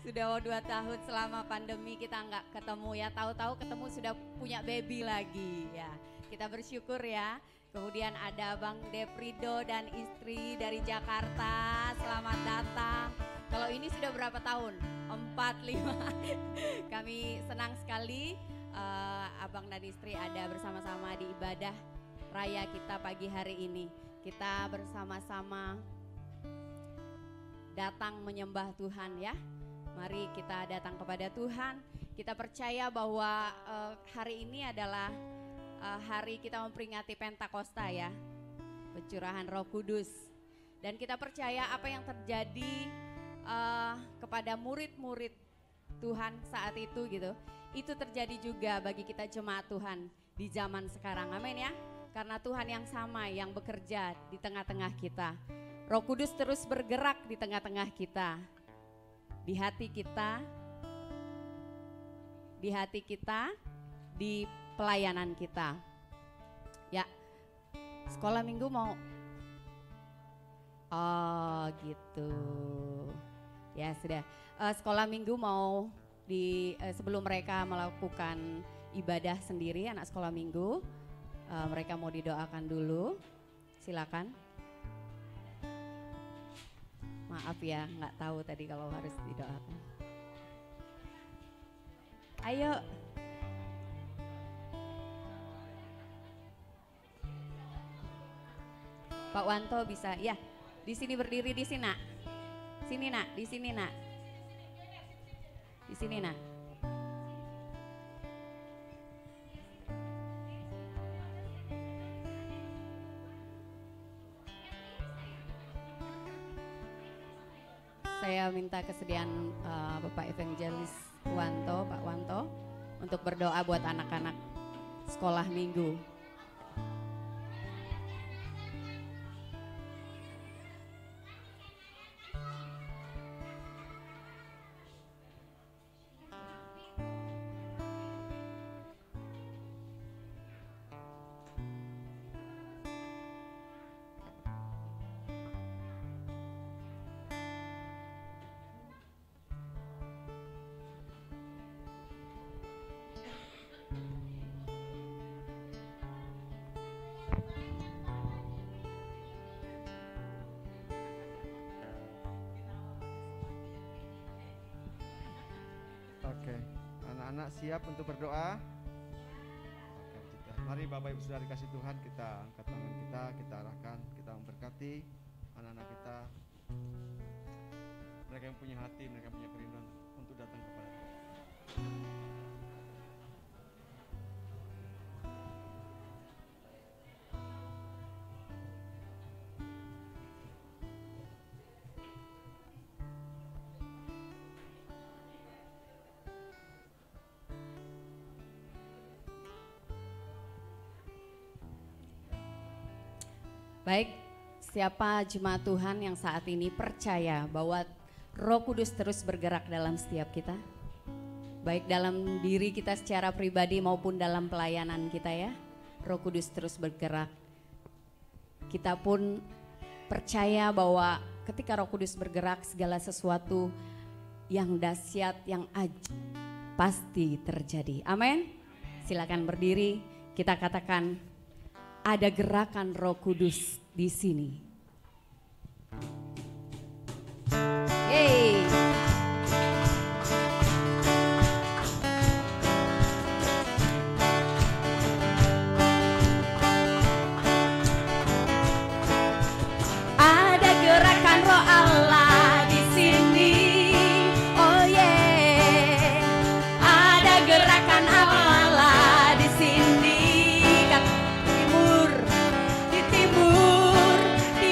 Sudah 2 tahun selama pandemi kita nggak ketemu ya. Tahu-tahu ketemu sudah punya baby lagi ya. Kita bersyukur ya. Kemudian ada Bang Deprido dan istri dari Jakarta. Selamat datang. Kalau ini sudah berapa tahun? 4, 5. Kami senang sekali Abang dan istri ada bersama-sama di ibadah raya kita pagi hari ini. Kita bersama-sama datang menyembah Tuhan ya. Mari kita datang kepada Tuhan. Kita percaya bahwa hari ini adalah hari kita memperingati Pentakosta ya. Pencurahan Roh Kudus. Dan kita percaya apa yang terjadi kepada murid-murid Tuhan saat itu gitu. Itu terjadi juga bagi kita jemaat Tuhan di zaman sekarang. Amin ya. Karena Tuhan yang sama yang bekerja di tengah-tengah kita. Roh Kudus terus bergerak di tengah-tengah kita. Di hati kita, di pelayanan kita. Ya, sekolah minggu mau, oh gitu. Ya sudah, sekolah minggu mau sebelum mereka melakukan ibadah sendiri, anak sekolah minggu, mereka mau didoakan dulu, silakan. Maaf ya, nggak tahu tadi kalau harus didoakan. Ayo. Pak Wanto bisa, ya. Di sini berdiri di sini nak. Sini nak, di sini nak. Di sini nak. Saya minta kesediaan Bapak Evangelis Wanto, Pak Wanto, untuk berdoa buat anak-anak sekolah minggu. Oke, anak-anak siap untuk berdoa? Oke, mari Bapak Ibu Saudara dikasih Tuhan, kita angkat tangan kita arahkan, kita memberkati anak-anak kita. Mereka yang punya hati, mereka yang punya kerinduan untuk datang kepada Tuhan. Baik, siapa jemaat Tuhan yang saat ini percaya bahwa Roh Kudus terus bergerak dalam setiap kita? Baik dalam diri kita secara pribadi maupun dalam pelayanan kita ya. Roh Kudus terus bergerak. Kita pun percaya bahwa ketika Roh Kudus bergerak segala sesuatu yang dahsyat, yang ajaib pasti terjadi. Amin. Silakan berdiri, kita katakan ada gerakan Roh Kudus di sini. Yeay. Ada gerakan Roh Allah di sini. Oh yeah. Ada gerakan Allah di sini. Di timur, di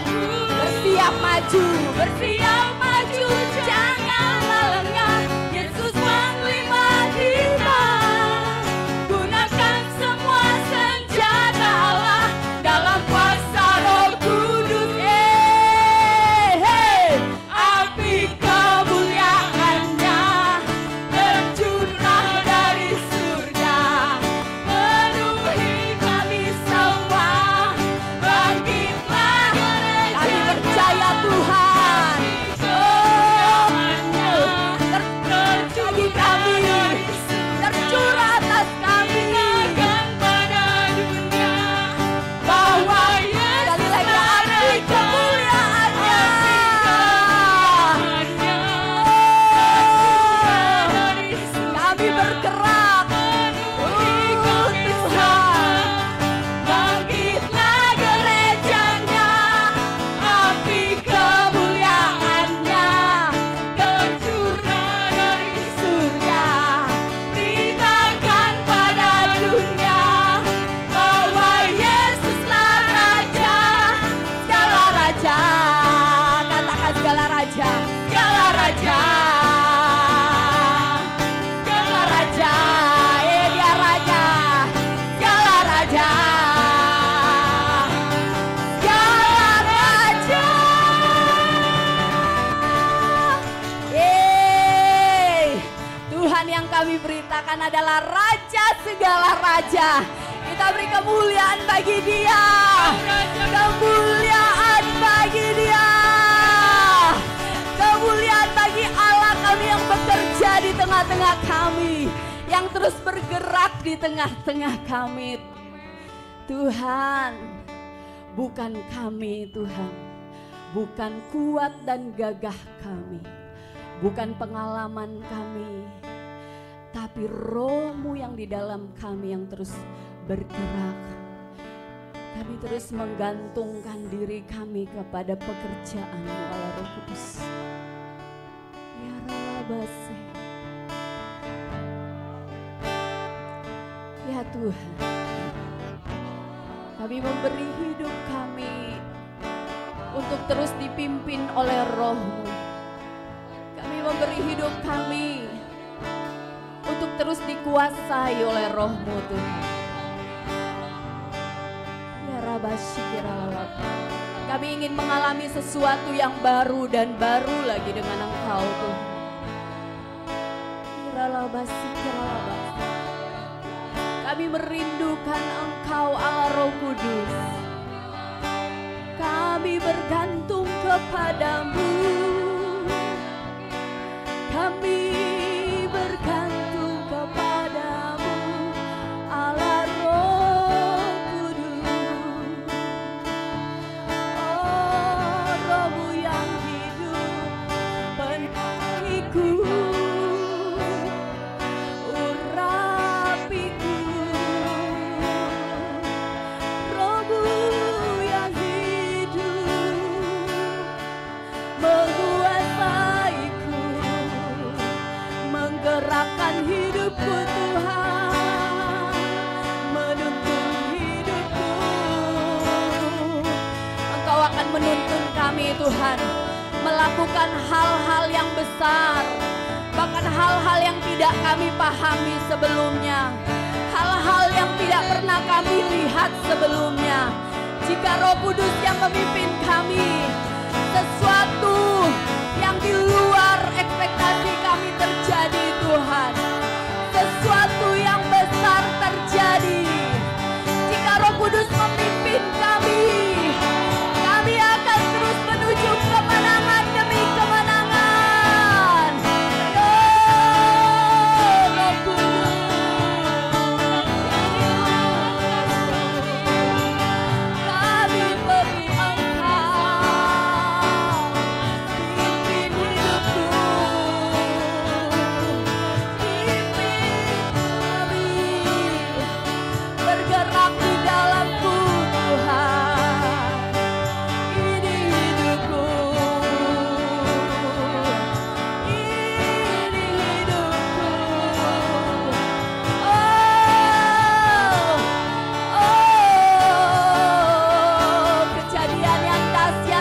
bersiap maju, bersiap maju, janganlah lengah. Yesus panglima kita, gunakan semua senjata Allah dalam kuasa Roh Kudus. Api kemuliaan-Nya tercurah dari surga, penuhi kami semua. Bangkitlah gereja, kami percaya Tuhan. Terjadi kami, tercurah atas kami, pada dunia bahwa Yesus lagi api kemuliaan-Nya. Kami bergerak, Tuhan. Bangkitlah gereja-Nya, api kemuliaan-Nya tercurah dari surga, beritakan pada dunia bahwa Yesuslah Raja, segala raja. Katakan segala raja, segala raja, segala raja. Dia raja, segala raja, segala raja. Tuhan yang kami beritakan adalah Raja segala raja. Kita beri kemuliaan bagi Dia, kemuliaan bagi Dia, kemuliaan bagi Allah kami yang bekerja di tengah-tengah kami, yang terus bergerak di tengah-tengah kami. Tuhan, bukan kami Tuhan, bukan kuat dan gagah kami, bukan pengalaman kami, tapi Roh-Mu yang di dalam kami yang terus bergerak. Kami terus menggantungkan diri kami kepada pekerjaan-Mu Allah Roh Kudus. Ya Rabase. Ya Tuhan, kami memberi hidup kami untuk terus dipimpin oleh Roh-Mu. Kami memberi hidup kami untuk terus dikuasai oleh Roh-Mu Tuhan. Ya Rabashikirallah. Kami ingin mengalami sesuatu yang baru dan baru lagi dengan Engkau Tuhan. Kiralabashikirallah. Kami merindukan Engkau Allah Roh Kudus. Kami bergantung kepadamu. Kami bergantung kepadamu Allah Roh Kudus. Oh Roh-Mu yang hidup penuhiku, urapiku. Roh-Mu yang hidup menguasaiku, menggerakkan hidupku Tuhan, menuntun hidupku. Engkau akan menuntun kami Tuhan, melakukan hal-hal yang besar, bahkan hal-hal yang tidak kami pahami sebelumnya, hal-hal yang tidak pernah kami lihat sebelumnya. Jika Roh Kudus yang memimpin kami, sesuatu yang di luar ekspektasi kami terjadi Tuhan, sesuatu yang besar terjadi. Jika Roh Kudus memimpin kami, kami akan terus menuju kemenangan demi kemenangan. Roh Kudus, kami beri Engkau pimpin hidupku, pimpin kami bergerak di dalamku Tuhan. Ini hidupku, ini hidupku. Oh, kejadian yang dahsyat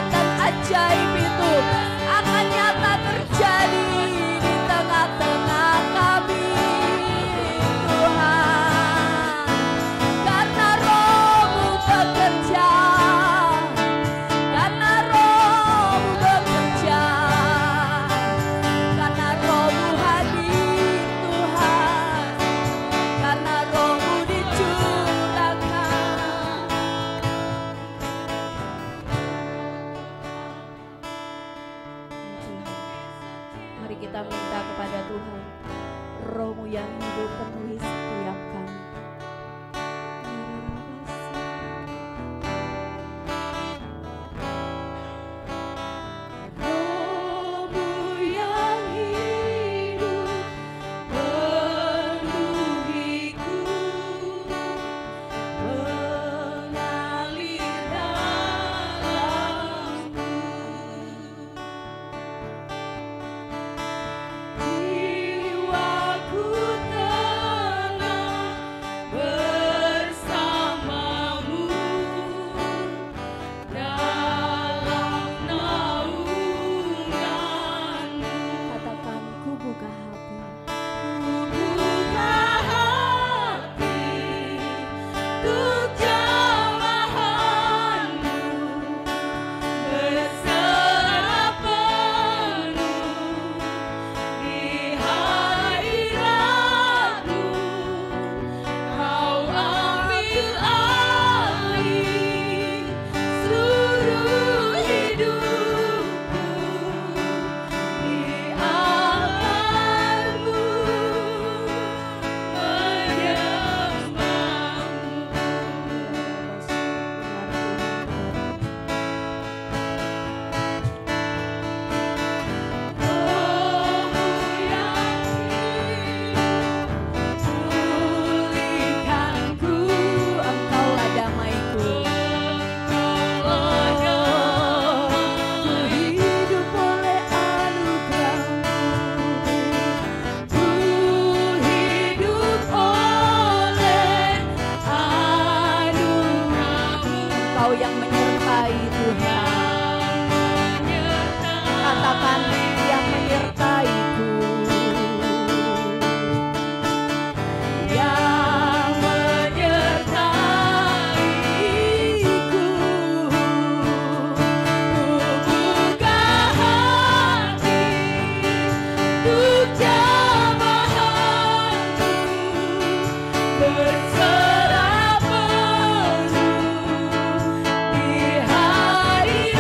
Berserah penuh di hari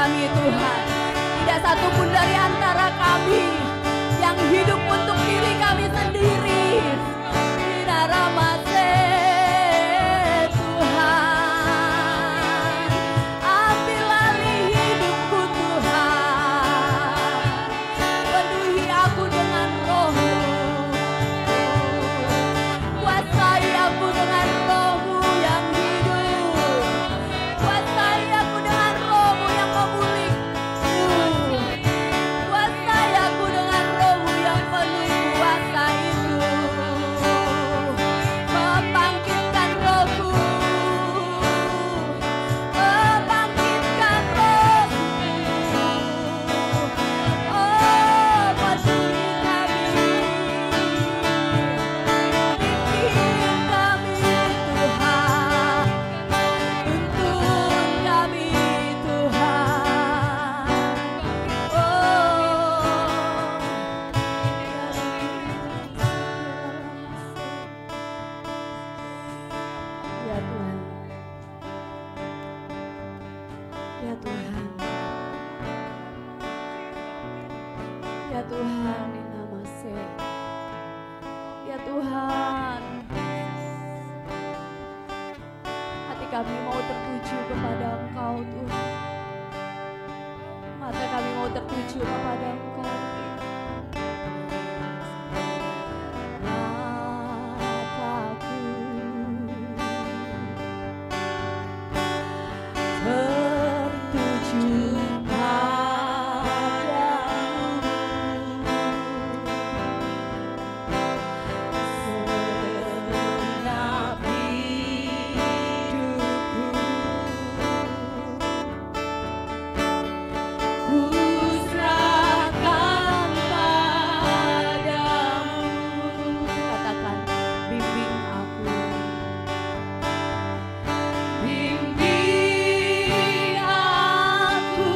kami Tuhan. Tidak satupun dari antara kami yang hidup untuk diri kami sendiri. Naramase Tuhan, ambil alih hidupku Tuhan, penuhi aku dengan Roh-Mu, kuasai aku dengan Roh-Mu yang hidup, kuasai aku dengan Roh-Mu yang memulihku, kuasai aku dengan Roh-Mu yang penuh kuasa itu. Membangkitkan rohku, membangkitkan rohku, oh penuhi kami, bimbing kami Tuhan, tuntun kami Tuhan, ya Tuhan, ya Tuhan, ya Tuhan, Namase, ya Tuhan, hati kami mau tertuju kepada Engkau Tuhan, mata kami mau tertuju kepada Engkau. Mataku tertuju padamu, segenap hidupku ku serahkan padamu. Katakan, bimbing aku, bimbing aku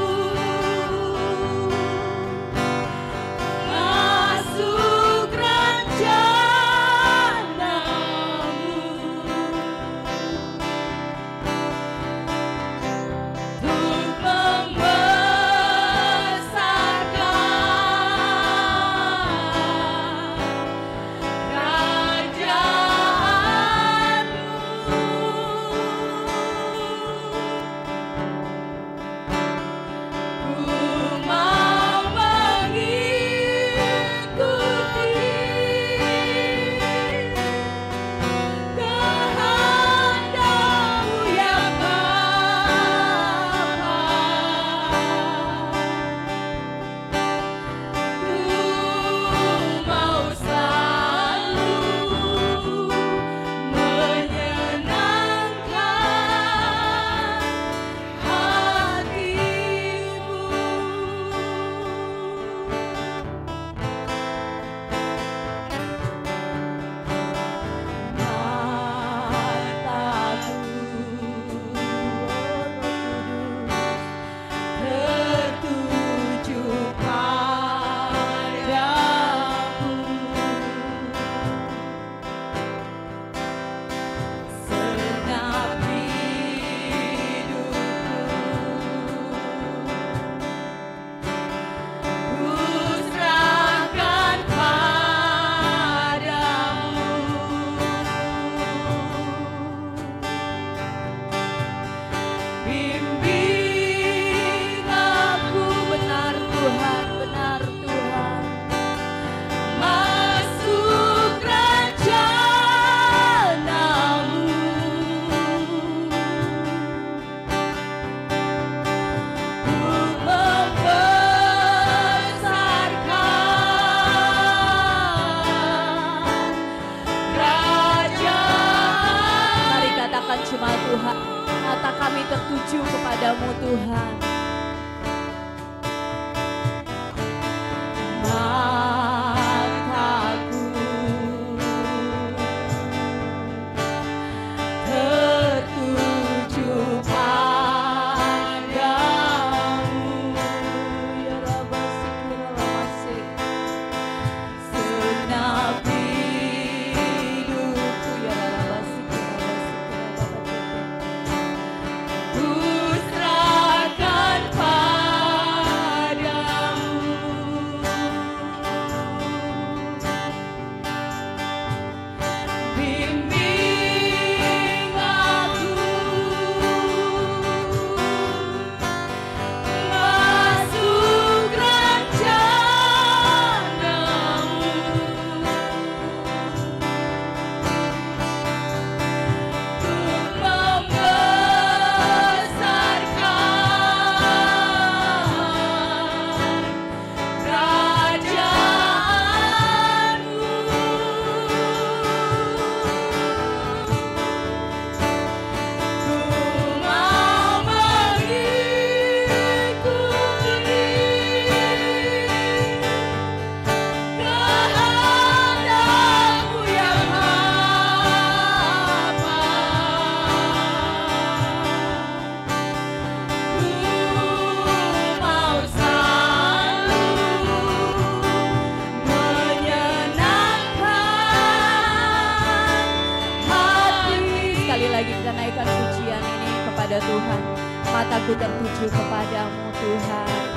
Ku tertuju kepadamu Tuhan.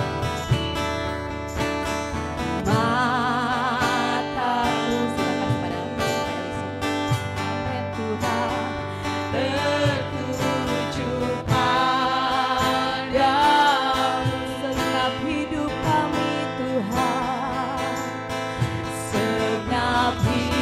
Mataku silakan kepada Tuhan tertuju padamu segenap hidup kami Tuhan, segenap hidup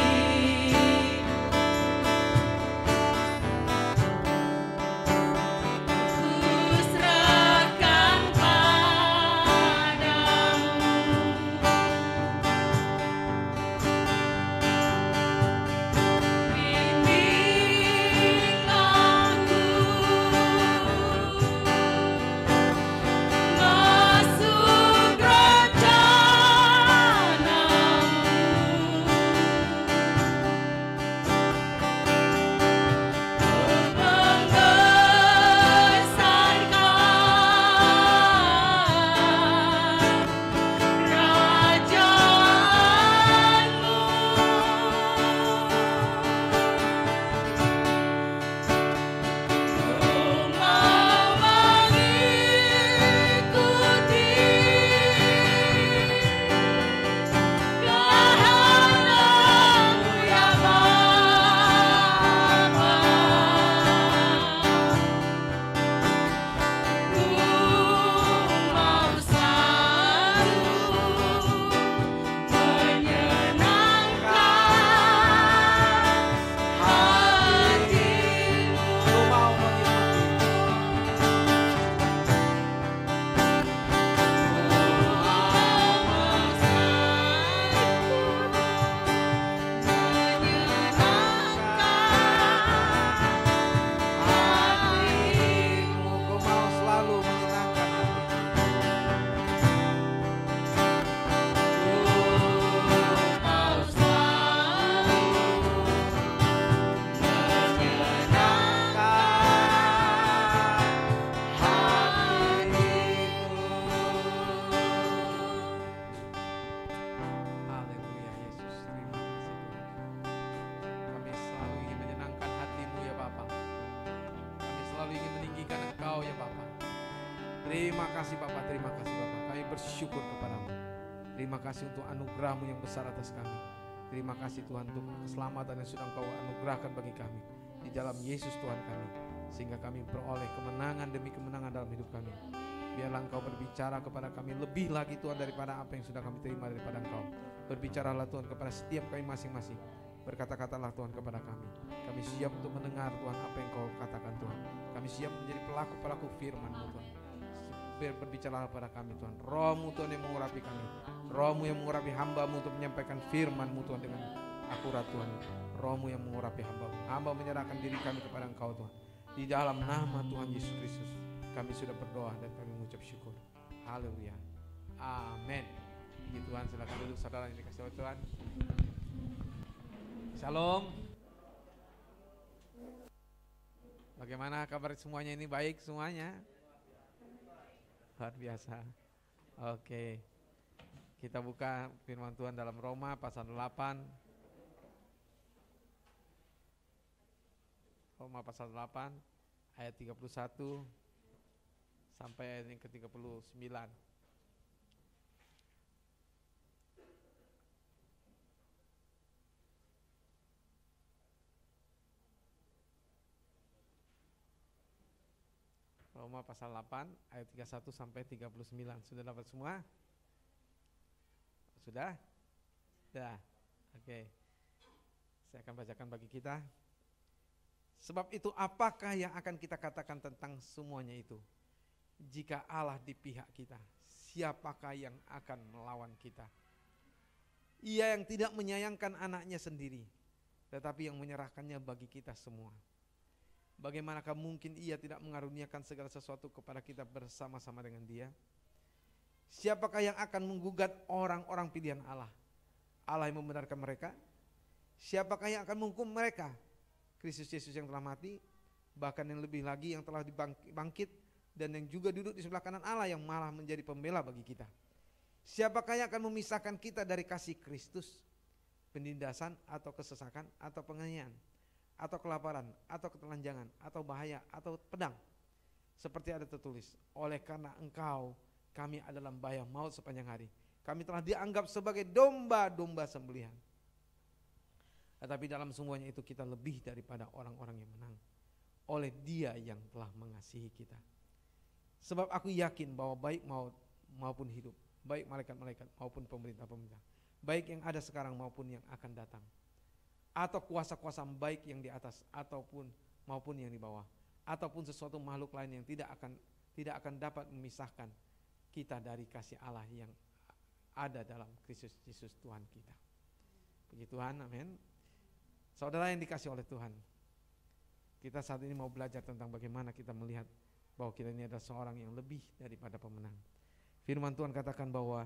Terima kasih Bapak, terima kasih Bapak. Kami bersyukur kepadamu. Terima kasih untuk anugerah-Mu yang besar atas kami. Terima kasih Tuhan untuk keselamatan yang sudah Engkau anugerahkan bagi kami di dalam Yesus Tuhan kami, sehingga kami beroleh kemenangan demi kemenangan dalam hidup kami. Biarlah Engkau berbicara kepada kami lebih lagi Tuhan daripada apa yang sudah kami terima daripada Engkau. Berbicaralah Tuhan kepada setiap kami masing-masing. Berkata-katalah Tuhan kepada kami. Kami siap untuk mendengar Tuhan apa yang Kau katakan Tuhan. Kami siap menjadi pelaku-pelaku firman-Mu Tuhan. Berbicaralah pada kami Tuhan. Roh-Mu Tuhan yang mengurapi kami. Roh-Mu yang mengurapi hamba-Mu untuk menyampaikan firman-Mu Tuhan dengan akurat Tuhan. Roh-Mu yang mengurapi hamba-Mu. Hamba menyerahkan diri kami kepada Engkau Tuhan. Di dalam nama Tuhan Yesus Kristus kami sudah berdoa dan kami mengucap syukur. Haleluya. Amin. Puji Tuhan, silakan duduk saudara yang dikasih oleh Tuhan. Shalom. Bagaimana kabar semuanya ini? Baik semuanya? Luar biasa. Oke. Kita buka firman Tuhan dalam Roma pasal 8. Roma pasal 8 ayat 31 sampai ayat yang ke-39. Roma pasal 8 ayat 31 sampai 39. Sudah dapat semua? Sudah? Sudah. Oke. Saya akan bacakan bagi kita. Sebab itu apakah yang akan kita katakan tentang semuanya itu? Jika Allah di pihak kita, siapakah yang akan melawan kita? Ia yang tidak menyayangkan anaknya sendiri, tetapi yang menyerahkannya bagi kita semua. Bagaimanakah mungkin ia tidak mengaruniakan segala sesuatu kepada kita bersama-sama dengan dia? Siapakah yang akan menggugat orang-orang pilihan Allah? Allah yang membenarkan mereka? Siapakah yang akan menghukum mereka? Kristus Yesus yang telah mati, bahkan yang lebih lagi yang telah dibangkit, dan yang juga duduk di sebelah kanan Allah yang malah menjadi pembela bagi kita. Siapakah yang akan memisahkan kita dari kasih Kristus? Penindasan atau kesesakan atau penganiayaan, atau kelaparan, atau ketelanjangan, atau bahaya, atau pedang. Seperti ada tertulis, oleh karena engkau kami adalah bayang maut sepanjang hari. Kami telah dianggap sebagai domba-domba sembelihan. Tetapi dalam semuanya itu kita lebih daripada orang-orang yang menang oleh Dia yang telah mengasihi kita. Sebab aku yakin bahwa baik maut maupun hidup, baik malaikat-malaikat maupun pemerintah-pemerintah, baik yang ada sekarang maupun yang akan datang, atau kuasa-kuasa baik yang di atas maupun yang di bawah, ataupun sesuatu makhluk lain yang tidak akan dapat memisahkan kita dari kasih Allah yang ada dalam Kristus Yesus Tuhan kita. Puji Tuhan, amin. Saudara yang dikasih oleh Tuhan, kita saat ini mau belajar tentang bagaimana kita melihat bahwa kita ini adalah seorang yang lebih daripada pemenang. Firman Tuhan katakan bahwa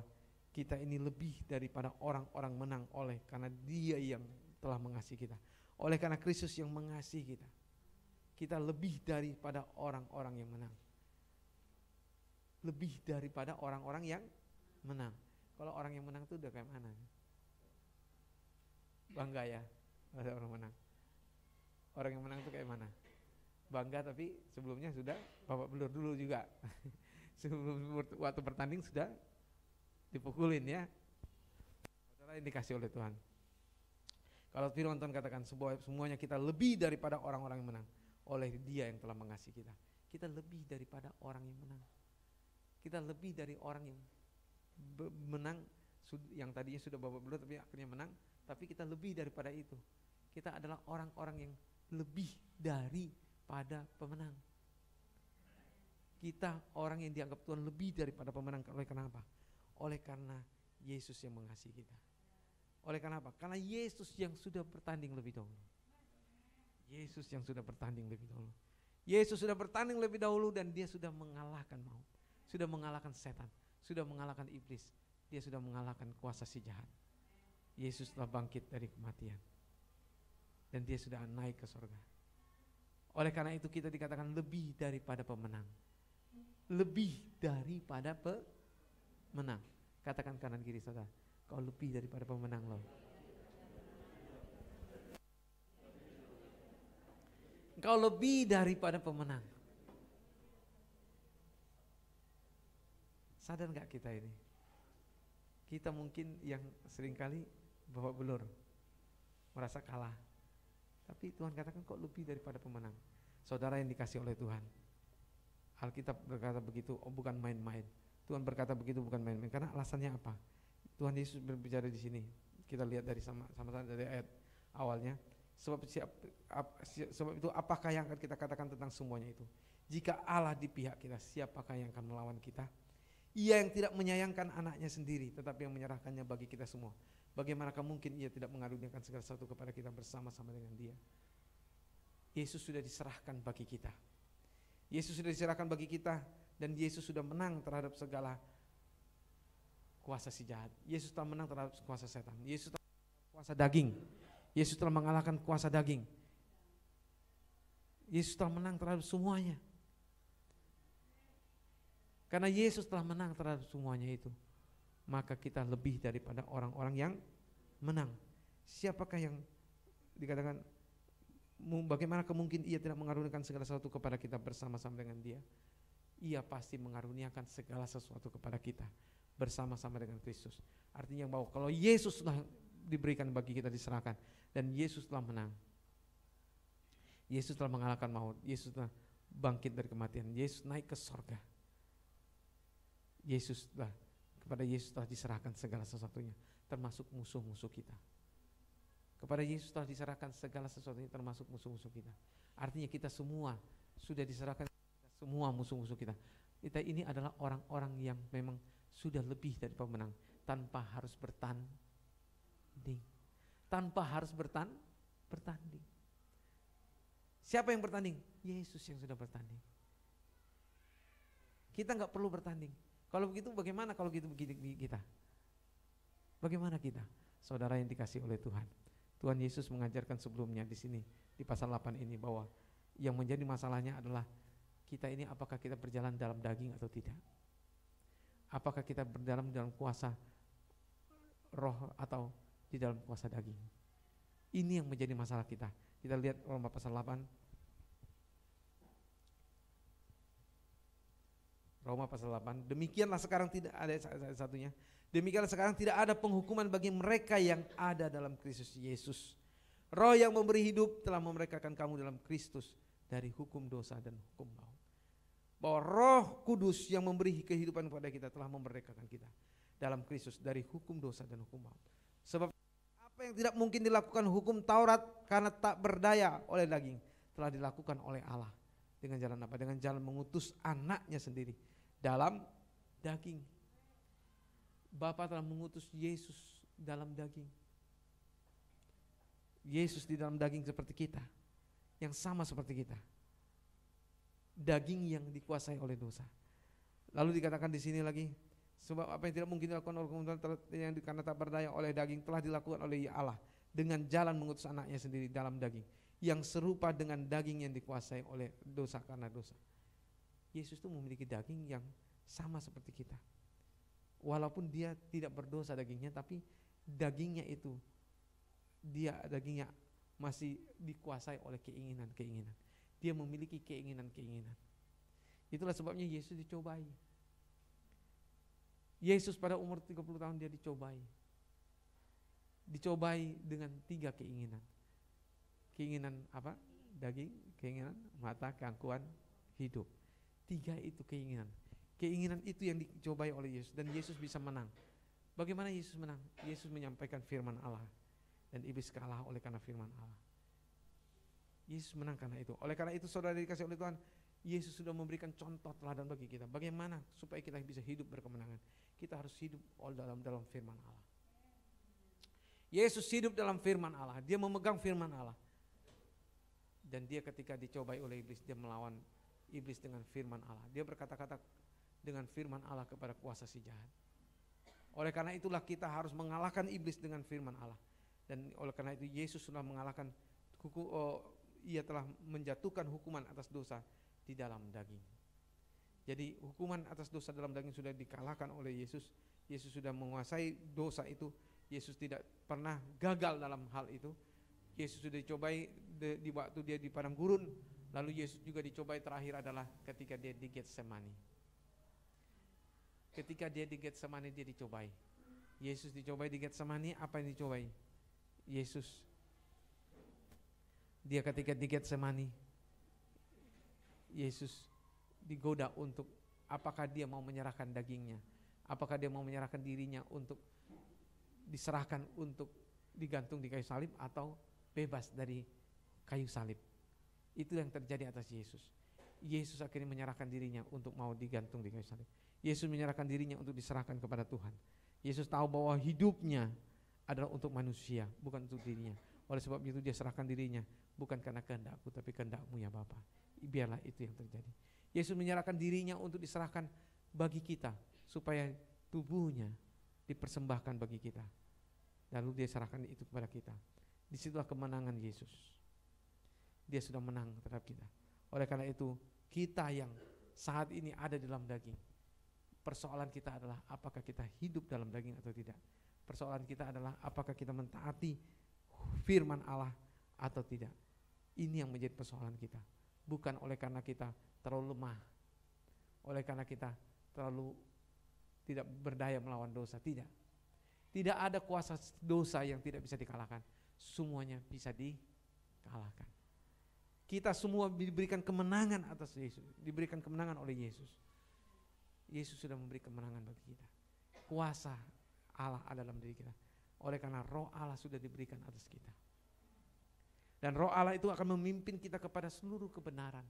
kita ini lebih daripada orang-orang menang oleh karena Dia yang telah mengasihi kita. Oleh karena Kristus yang mengasihi kita, kita lebih daripada orang-orang yang menang. Lebih daripada orang-orang yang menang. Kalau orang yang menang itu udah kayak mana? Bangga ya, ada orang menang. Orang yang menang itu kayak mana? Bangga tapi sebelumnya sudah babak belur dulu juga. Sebelum waktu bertanding sudah dipukulin ya. Saudara yang dikasih oleh Tuhan. Kalau firman Tuhan katakan semuanya kita lebih daripada orang-orang yang menang oleh Dia yang telah mengasihi kita. Kita lebih daripada orang yang menang. Kita lebih dari orang yang menang yang tadinya sudah babak belur tapi akhirnya menang, tapi kita lebih daripada itu. Kita adalah orang-orang yang lebih daripada pemenang. Kita orang yang dianggap Tuhan lebih daripada pemenang. Oleh karena apa? Oleh karena Yesus yang mengasihi kita. Oleh karena apa? Karena Yesus yang sudah bertanding lebih dahulu. Yesus yang sudah bertanding lebih dahulu. Yesus sudah bertanding lebih dahulu dan Dia sudah mengalahkan maut. Sudah mengalahkan setan, sudah mengalahkan iblis. Dia sudah mengalahkan kuasa si jahat. Yesus telah bangkit dari kematian. Dan Dia sudah naik ke surga. Oleh karena itu kita dikatakan lebih daripada pemenang. Lebih daripada pemenang. Katakan kanan kiri saudara, kau lebih daripada pemenang loh. Engkau lebih daripada pemenang. Sadar gak kita ini? Kita mungkin yang seringkali babak belur, merasa kalah. Tapi Tuhan katakan kok lebih daripada pemenang. Saudara yang dikasih oleh Tuhan, Alkitab berkata begitu, bukan main-main. Tuhan berkata begitu bukan main-main. Karena alasannya apa? Tuhan Yesus berbicara di sini. Kita lihat dari sama-sama dari ayat awalnya. Sebab itu apakah yang akan kita katakan tentang semuanya itu? Jika Allah di pihak kita, siapakah yang akan melawan kita? Ia yang tidak menyayangkan anaknya sendiri, tetapi yang menyerahkannya bagi kita semua. Bagaimanakah mungkin Ia tidak mengaruniakan segala sesuatu kepada kita bersama-sama dengan Dia? Yesus sudah diserahkan bagi kita. Yesus sudah diserahkan bagi kita dan Yesus sudah menang terhadap segala kuasa si jahat. Yesus telah menang terhadap kuasa setan. Yesus telah mengalahkan kuasa daging. Yesus telah mengalahkan kuasa daging. Yesus telah menang terhadap semuanya. Karena Yesus telah menang terhadap semuanya itu, maka kita lebih daripada orang-orang yang menang. Siapakah yang dikatakan bagaimana mungkin Ia tidak mengaruniakan segala sesuatu kepada kita bersama-sama dengan Dia? Ia pasti mengaruniakan segala sesuatu kepada kita bersama-sama dengan Kristus. Artinya bahwa kalau Yesus telah diberikan bagi kita, diserahkan, dan Yesus telah menang, Yesus telah mengalahkan maut, Yesus telah bangkit dari kematian, Yesus naik ke sorga. Kepada Yesus telah diserahkan segala sesuatunya, termasuk musuh-musuh kita. Kepada Yesus telah diserahkan segala sesuatunya, termasuk musuh-musuh kita. Artinya kita semua sudah diserahkan semua musuh-musuh kita. Kita ini adalah orang-orang yang memang sudah lebih dari pemenang, tanpa harus bertanding. Tanpa harus bertanding. Siapa yang bertanding? Yesus yang sudah bertanding. Kita gak perlu bertanding. Kalau begitu bagaimana kalau gitu begini kita? Bagaimana kita? Saudara yang dikasih oleh Tuhan. Tuhan Yesus mengajarkan sebelumnya di sini di pasal 8 ini bahwa yang menjadi masalahnya adalah kita ini apakah kita berjalan dalam daging atau tidak? Apakah kita berjalan dalam kuasa roh atau di dalam kuasa daging? Ini yang menjadi masalah kita. Kita lihat Roma pasal 8. Roma pasal 8. Demikianlah sekarang tidak ada ayat satunya. Demikianlah sekarang tidak ada penghukuman bagi mereka yang ada dalam Kristus Yesus. Roh yang memberi hidup telah memerdekakan kamu dalam Kristus dari hukum dosa dan hukum maut. Bahwa Roh Kudus yang memberi kehidupan kepada kita telah memerdekakan kita dalam Kristus dari hukum dosa dan hukum maut. Sebab apa yang tidak mungkin dilakukan hukum Taurat karena tak berdaya oleh daging, telah dilakukan oleh Allah. Dengan jalan apa? Dengan jalan mengutus anaknya sendiri dalam daging. Bapa telah mengutus Yesus dalam daging. Yesus di dalam daging seperti kita, yang sama seperti kita. Daging yang dikuasai oleh dosa. Lalu dikatakan di sini lagi, sebab apa yang tidak mungkin dilakukan oleh hukum yang karena tak berdaya oleh daging telah dilakukan oleh Allah dengan jalan mengutus anaknya sendiri dalam daging, yang serupa dengan daging yang dikuasai oleh dosa karena dosa. Yesus itu memiliki daging yang sama seperti kita. Walaupun dia tidak berdosa dagingnya, tapi dagingnya itu, dagingnya masih dikuasai oleh keinginan-keinginan. Dia memiliki keinginan-keinginan. Itulah sebabnya Yesus dicobai. Yesus pada umur 30 tahun dia dicobai. Dicobai dengan 3 keinginan. Keinginan apa? Daging, keinginan mata, keangkuhan hidup. 3 itu keinginan. Keinginan itu yang dicobai oleh Yesus dan Yesus bisa menang. Bagaimana Yesus menang? Yesus menyampaikan firman Allah dan iblis kalah oleh karena firman Allah. Yesus menang karena itu. Oleh karena itu saudara dikasih oleh Tuhan, Yesus sudah memberikan contoh teladan bagi kita. Bagaimana supaya kita bisa hidup berkemenangan? Kita harus hidup dalam firman Allah. Yesus hidup dalam firman Allah. Dia memegang firman Allah. Dan dia ketika dicobai oleh iblis, dia melawan iblis dengan firman Allah. Dia berkata-kata dengan firman Allah kepada kuasa si jahat. Oleh karena itulah kita harus mengalahkan iblis dengan firman Allah. Dan oleh karena itu Yesus sudah mengalahkan, ia telah menjatuhkan hukuman atas dosa di dalam daging. Jadi hukuman atas dosa dalam daging sudah dikalahkan oleh Yesus. Yesus sudah menguasai dosa itu. Yesus tidak pernah gagal dalam hal itu. Yesus sudah dicobai di waktu dia di padang gurun. Lalu Yesus juga dicobai terakhir adalah ketika dia di Getsemani. Ketika dia di Getsemani dia dicobai. Yesus dicobai di Getsemani, apa yang dicobai? Yesus. Dia ketika di Getsemani, Yesus digoda untuk apakah dia mau menyerahkan dagingnya, apakah dia mau menyerahkan dirinya untuk diserahkan untuk digantung di kayu salib atau bebas dari kayu salib. Itu yang terjadi atas Yesus. Yesus akhirnya menyerahkan dirinya untuk mau digantung di kayu salib. Yesus menyerahkan dirinya untuk diserahkan kepada Tuhan. Yesus tahu bahwa hidupnya adalah untuk manusia, bukan untuk dirinya. Oleh sebab itu dia serahkan dirinya, bukan karena kehendakku tapi kehendak-Mu ya Bapa. Biarlah itu yang terjadi. Yesus menyerahkan dirinya untuk diserahkan bagi kita, supaya tubuhnya dipersembahkan bagi kita. Lalu dia serahkan itu kepada kita. Disitulah kemenangan Yesus. Dia sudah menang terhadap kita. Oleh karena itu kita yang saat ini ada di dalam daging, persoalan kita adalah apakah kita hidup dalam daging atau tidak. Persoalan kita adalah apakah kita mentaati firman Allah atau tidak. Ini yang menjadi persoalan kita. Bukan oleh karena kita terlalu lemah, oleh karena kita terlalu tidak berdaya melawan dosa. Tidak. Tidak ada kuasa dosa yang tidak bisa dikalahkan. Semuanya bisa dikalahkan. Kita semua diberikan kemenangan atas Yesus, diberikan kemenangan oleh Yesus. Yesus sudah memberi kemenangan bagi kita. Kuasa Allah ada dalam diri kita. Oleh karena roh Allah sudah diberikan atas kita. Dan roh Allah itu akan memimpin kita kepada seluruh kebenaran.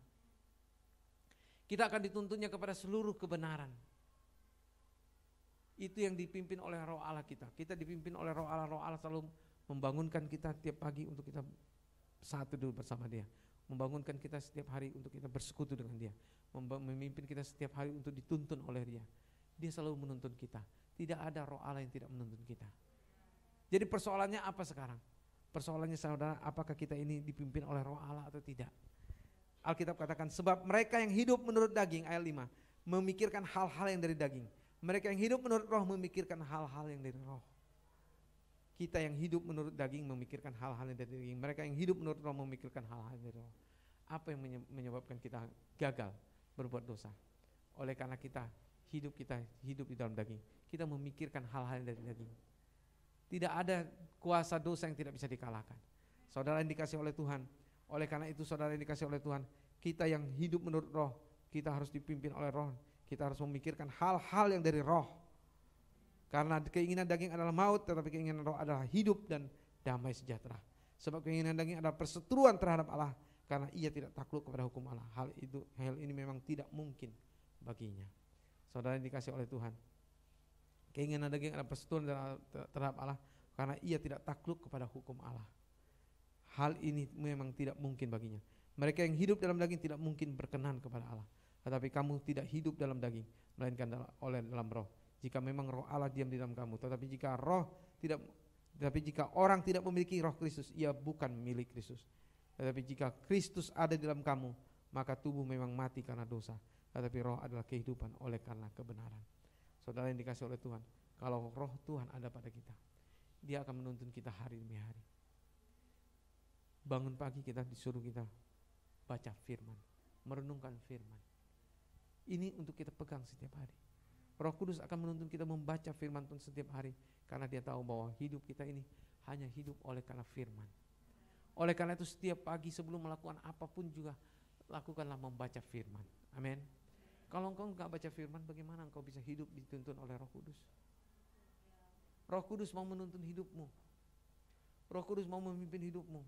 Kita akan dituntunnya kepada seluruh kebenaran. Itu yang dipimpin oleh roh Allah kita. Kita dipimpin oleh roh Allah. Roh Allah selalu membangunkan kita tiap pagi untuk kita satu dulu bersama Dia. Membangunkan kita setiap hari untuk kita bersekutu dengan Dia. Memimpin kita setiap hari untuk dituntun oleh Dia. Dia selalu menuntun kita. Tidak ada roh Allah yang tidak menuntun kita. Jadi persoalannya apa sekarang? Persoalannya saudara, apakah kita ini dipimpin oleh roh Allah atau tidak? Alkitab katakan, sebab mereka yang hidup menurut daging, ayat 5, memikirkan hal-hal yang dari daging. Mereka yang hidup menurut roh memikirkan hal-hal yang dari roh. Kita yang hidup menurut daging memikirkan hal-hal yang dari daging. Mereka yang hidup menurut roh memikirkan hal-hal yang dari roh. Apa yang menyebabkan kita gagal berbuat dosa? Oleh karena kita hidup di dalam daging, kita memikirkan hal-hal dari daging. Tidak ada kuasa dosa yang tidak bisa dikalahkan. Saudara yang dikasih oleh Tuhan, oleh karena itu saudara yang dikasih oleh Tuhan, kita yang hidup menurut roh, kita harus dipimpin oleh roh. Kita harus memikirkan hal-hal yang dari roh. Karena keinginan daging adalah maut, tetapi keinginan roh adalah hidup dan damai sejahtera. Sebab keinginan daging adalah perseteruan terhadap Allah, karena ia tidak takluk kepada hukum Allah. Hal ini memang tidak mungkin baginya. Saudara yang dikasih oleh Tuhan, keinginan daging adalah perseteruan terhadap Allah, karena ia tidak takluk kepada hukum Allah. Hal ini memang tidak mungkin baginya. Mereka yang hidup dalam daging tidak mungkin berkenan kepada Allah. Tetapi kamu tidak hidup dalam daging, melainkan dalam roh. Jika memang roh Allah diam di dalam kamu, tetapi jika orang tidak memiliki roh Kristus, ia bukan milik Kristus. Tetapi jika Kristus ada di dalam kamu, maka tubuh memang mati karena dosa, tetapi roh adalah kehidupan oleh karena kebenaran. Saudara yang dikasih oleh Tuhan, kalau roh Tuhan ada pada kita, dia akan menuntun kita hari demi hari. Bangun pagi kita disuruh kita baca firman, merenungkan firman. Ini untuk kita pegang setiap hari. Roh Kudus akan menuntun kita membaca firman Tuhan setiap hari, karena dia tahu bahwa hidup kita ini hanya hidup oleh karena firman. Oleh karena itu setiap pagi sebelum melakukan apapun juga lakukanlah membaca firman. Amin. Kalau engkau enggak baca firman, bagaimana engkau bisa hidup dituntun oleh Roh Kudus? Roh Kudus mau menuntun hidupmu. Roh Kudus mau memimpin hidupmu.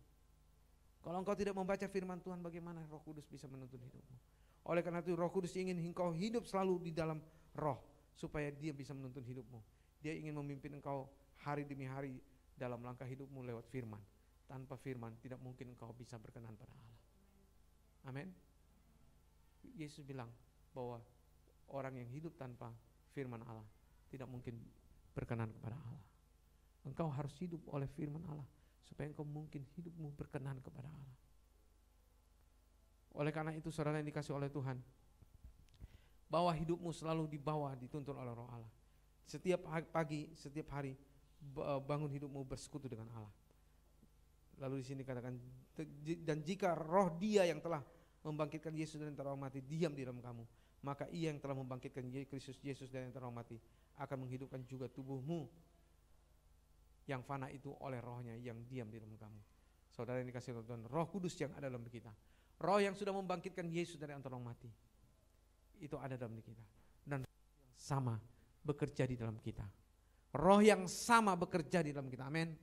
Kalau engkau tidak membaca firman Tuhan, bagaimana Roh Kudus bisa menuntun hidupmu? Oleh karena itu Roh Kudus ingin engkau hidup selalu di dalam roh, supaya dia bisa menuntun hidupmu. Dia ingin memimpin engkau hari demi hari dalam langkah hidupmu lewat firman. Tanpa firman tidak mungkin engkau bisa berkenan pada Allah. Amin. Yesus bilang bahwa orang yang hidup tanpa firman Allah tidak mungkin berkenan kepada Allah. Engkau harus hidup oleh firman Allah, supaya engkau mungkin hidupmu berkenan kepada Allah. Oleh karena itu saudara yang dikasih oleh Tuhan, bahwa hidupmu selalu dibawa, dituntun oleh roh Allah. Setiap pagi, setiap hari bangun hidupmu bersekutu dengan Allah. Lalu di sini katakan, dan jika roh dia yang telah membangkitkan Yesus dari antara orang mati diam di dalam kamu, maka ia yang telah membangkitkan Kristus Yesus dari antara orang mati akan menghidupkan juga tubuhmu yang fana itu oleh rohnya yang diam di dalam kamu. Saudara yang dikasih oleh Tuhan, Roh Kudus yang ada dalam kita, roh yang sudah membangkitkan Yesus dari antara orang mati, itu ada dalam kita. Dan roh yang sama bekerja di dalam kita. Roh yang sama bekerja di dalam kita. Amin.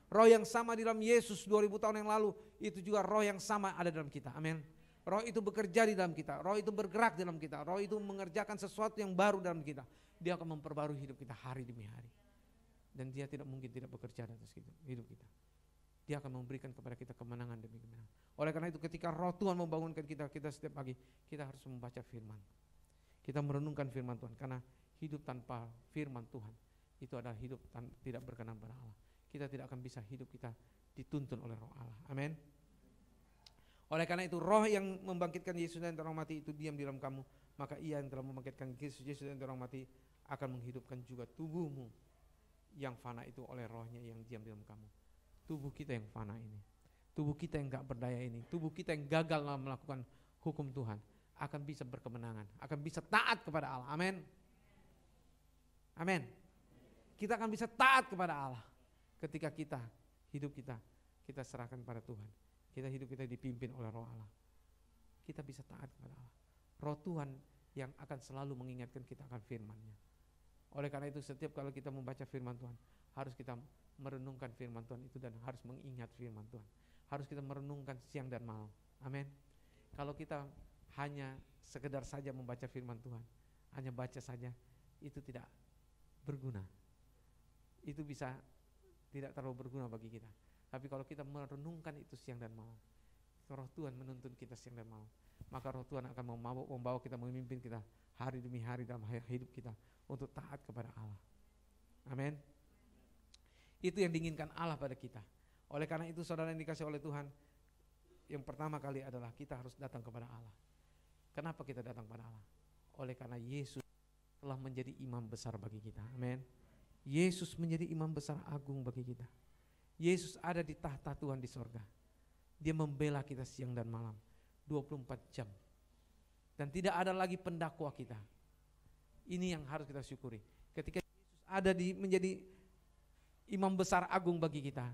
Roh yang sama di dalam Yesus 2000 tahun yang lalu, itu juga roh yang sama ada dalam kita. Amin. Roh itu bekerja di dalam kita. Roh itu bergerak di dalam kita. Roh itu mengerjakan sesuatu yang baru dalam kita. Dia akan memperbarui hidup kita hari demi hari. Dan dia tidak mungkin tidak bekerja atas hidup kita. Dia akan memberikan kepada kita kemenangan demi kemenangan. Oleh karena itu ketika roh Tuhan membangunkan kita setiap pagi, kita harus membaca firman. Kita merenungkan firman Tuhan, karena hidup tanpa firman Tuhan itu adalah hidup tidak berkenan pada Allah. Kita tidak akan bisa hidup kita dituntun oleh roh Allah. Amin. Oleh karena itu roh yang membangkitkan Yesus dari antara orang mati itu diam di dalam kamu, maka ia yang telah membangkitkan Yesus dari antara orang mati akan menghidupkan juga tubuhmu yang fana itu oleh rohnya yang diam di dalam kamu. Tubuh kita yang fana ini, tubuh kita yang gak berdaya ini, tubuh kita yang gagal dalam melakukan hukum Tuhan akan bisa berkemenangan, akan bisa taat kepada Allah. Amin. Amin. Kita akan bisa taat kepada Allah ketika hidup kita serahkan pada Tuhan. Hidup kita dipimpin oleh roh Allah. Kita bisa taat kepada Allah. Roh Tuhan yang akan selalu mengingatkan kita akan firman-Nya. Oleh karena itu setiap kali kita membaca firman Tuhan, harus kita merenungkan firman Tuhan itu dan harus mengingat firman Tuhan. Harus kita merenungkan siang dan malam. Amin. Kalau kita hanya sekedar saja membaca firman Tuhan, hanya baca saja, itu tidak berguna. Itu bisa tidak terlalu berguna bagi kita. Tapi kalau kita merenungkan itu siang dan malam, roh Tuhan menuntun kita siang dan malam, maka roh Tuhan akan membawa kita, memimpin kita hari demi hari dalam hidup kita untuk taat kepada Allah. Amin. Itu yang diinginkan Allah pada kita. Oleh karena itu saudara yang dikasih oleh Tuhan, yang pertama kali adalah kita harus datang kepada Allah. Kenapa kita datang kepada Allah? Oleh karena Yesus telah menjadi imam besar bagi kita. Amin. Yesus menjadi imam besar agung bagi kita. Yesus ada di tahta Tuhan di sorga. Dia membela kita siang dan malam 24 jam. dan tidak ada lagi pendakwa kita. Ini yang harus kita syukuri. Ketika Yesus ada menjadi imam besar agung bagi kita,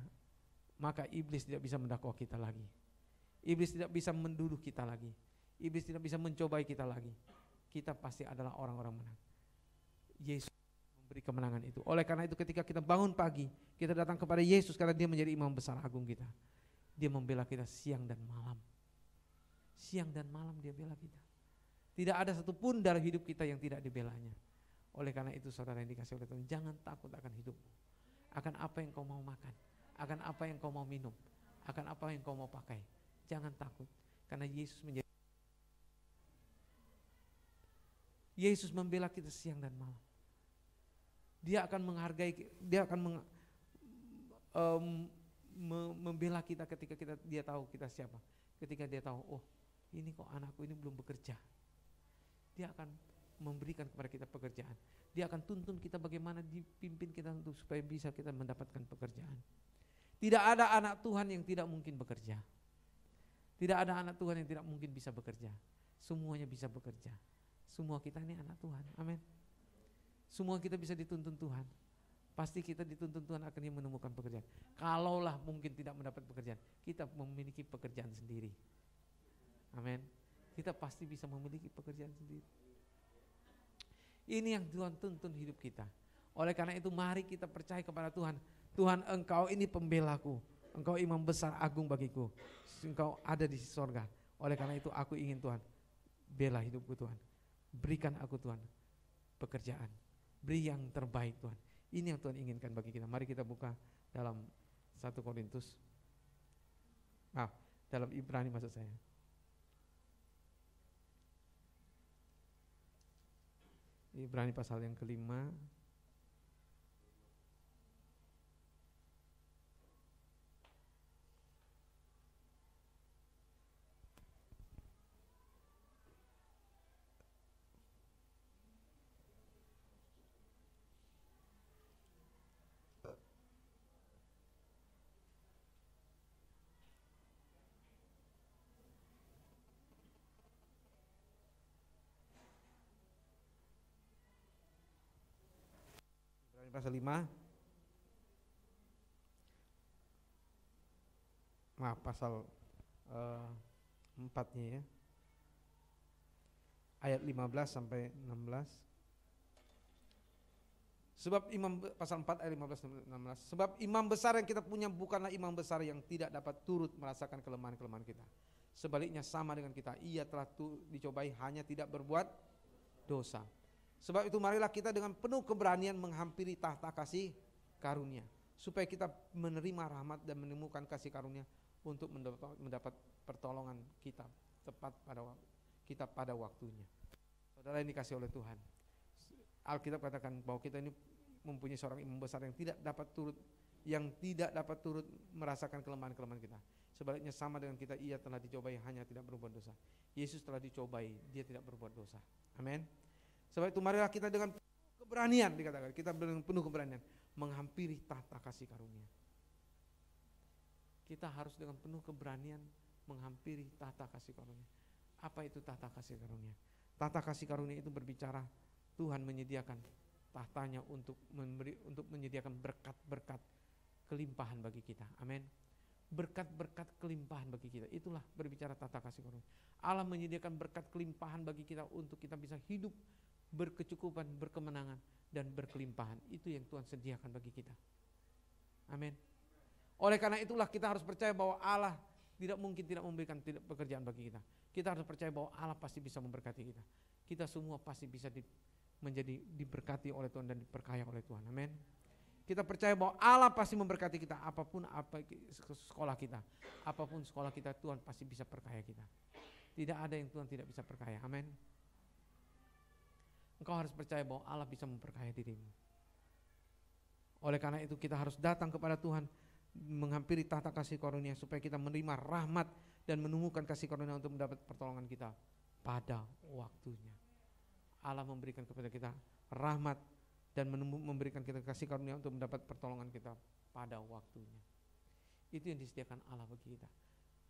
maka iblis tidak bisa mendakwa kita lagi. Iblis tidak bisa menduduh kita lagi. Iblis tidak bisa mencobai kita lagi. Kita pasti adalah orang-orang menang. Yesus memberi kemenangan itu. Oleh karena itu ketika kita bangun pagi, kita datang kepada Yesus karena dia menjadi imam besar agung kita. Dia membela kita siang dan malam. Siang dan malam dia bela kita. Tidak ada satupun dalam hidup kita yang tidak dibelanya. Oleh karena itu saudara yang dikasihi oleh Tuhan, jangan takut akan hidupmu. Akan apa yang kau mau makan, akan apa yang kau mau minum, akan apa yang kau mau pakai. Jangan takut, karena Yesus membela kita siang dan malam. Dia akan menghargai, dia akan membela kita ketika dia tahu kita siapa. Ketika dia tahu, oh ini kok anakku ini belum bekerja. Dia akan memberikan kepada kita pekerjaan. Dia akan tuntun kita bagaimana dipimpin kita untuk supaya bisa kita mendapatkan pekerjaan. Tidak ada anak Tuhan yang tidak mungkin bekerja. Tidak ada anak Tuhan yang tidak mungkin bisa bekerja. Semuanya bisa bekerja. Semua kita ini anak Tuhan. Amin. Semua kita bisa dituntun Tuhan. Pasti kita dituntun Tuhan akhirnya menemukan pekerjaan. Kalaulah mungkin tidak mendapat pekerjaan, kita memiliki pekerjaan sendiri. Amin. Kita pasti bisa memiliki pekerjaan sendiri. Ini yang Tuhan tuntun hidup kita. Oleh karena itu mari kita percaya kepada Tuhan. Tuhan, Engkau ini pembelaku. Engkau imam besar agung bagiku. Engkau ada di sorga. Oleh karena itu aku ingin Tuhan, bela hidupku Tuhan. Berikan aku Tuhan pekerjaan. Beri yang terbaik Tuhan. Ini yang Tuhan inginkan bagi kita. Mari kita buka dalam 1 Korintus. Dalam Ibrani maksud saya. Ibrani pasal yang kelima. Pasal 5. Pasal 4-nya ya. Ayat 15 sampai 16. Sebab pasal 4 ayat 15 sampai 16. Sebab imam besar yang kita punya bukanlah imam besar yang tidak dapat turut merasakan kelemahan-kelemahan kita. Sebaliknya sama dengan kita, ia telah dicobai hanya tidak berbuat dosa. Sebab itu marilah kita dengan penuh keberanian menghampiri tahta kasih karunia, supaya kita menerima rahmat dan menemukan kasih karunia untuk mendapat pertolongan kita tepat pada waktunya. Saudara yang dikasih oleh Tuhan, Alkitab katakan bahwa kita ini mempunyai seorang imam besar yang tidak dapat turut merasakan kelemahan-kelemahan kita. Sebaliknya sama dengan kita, ia telah dicobai hanya tidak berbuat dosa. Yesus telah dicobai, dia tidak berbuat dosa. Amin. Sebab itu marilah kita dengan keberanian, dikatakan kita dengan penuh keberanian menghampiri tahta kasih karunia. Kita harus dengan penuh keberanian menghampiri tahta kasih karunia. Apa itu tahta kasih karunia? Tahta kasih karunia itu berbicara Tuhan menyediakan tahtanya untuk menyediakan berkat-berkat kelimpahan bagi kita. Amin. Berkat-berkat kelimpahan bagi kita. Itulah berbicara tahta kasih karunia. Allah menyediakan berkat kelimpahan bagi kita untuk kita bisa hidup berkecukupan, berkemenangan, dan berkelimpahan. Itu yang Tuhan sediakan bagi kita. Amin. Oleh karena itulah kita harus percaya bahwa Allah tidak mungkin tidak memberikan pekerjaan bagi kita. Kita harus percaya bahwa Allah pasti bisa memberkati kita. Kita semua pasti bisa diberkati oleh Tuhan dan diperkaya oleh Tuhan. Amin. Kita percaya bahwa Allah pasti memberkati kita. Apapun sekolah kita, apapun sekolah kita, Tuhan pasti bisa perkaya kita. Tidak ada yang Tuhan tidak bisa perkaya. Amin. Engkau harus percaya bahwa Allah bisa memperkaya dirimu. Oleh karena itu kita harus datang kepada Tuhan, menghampiri tahta kasih karunia supaya kita menerima rahmat dan menemukan kasih karunia untuk mendapat pertolongan kita pada waktunya. Allah memberikan kepada kita rahmat dan memberikan kita kasih karunia untuk mendapat pertolongan kita pada waktunya. Itu yang disediakan Allah bagi kita.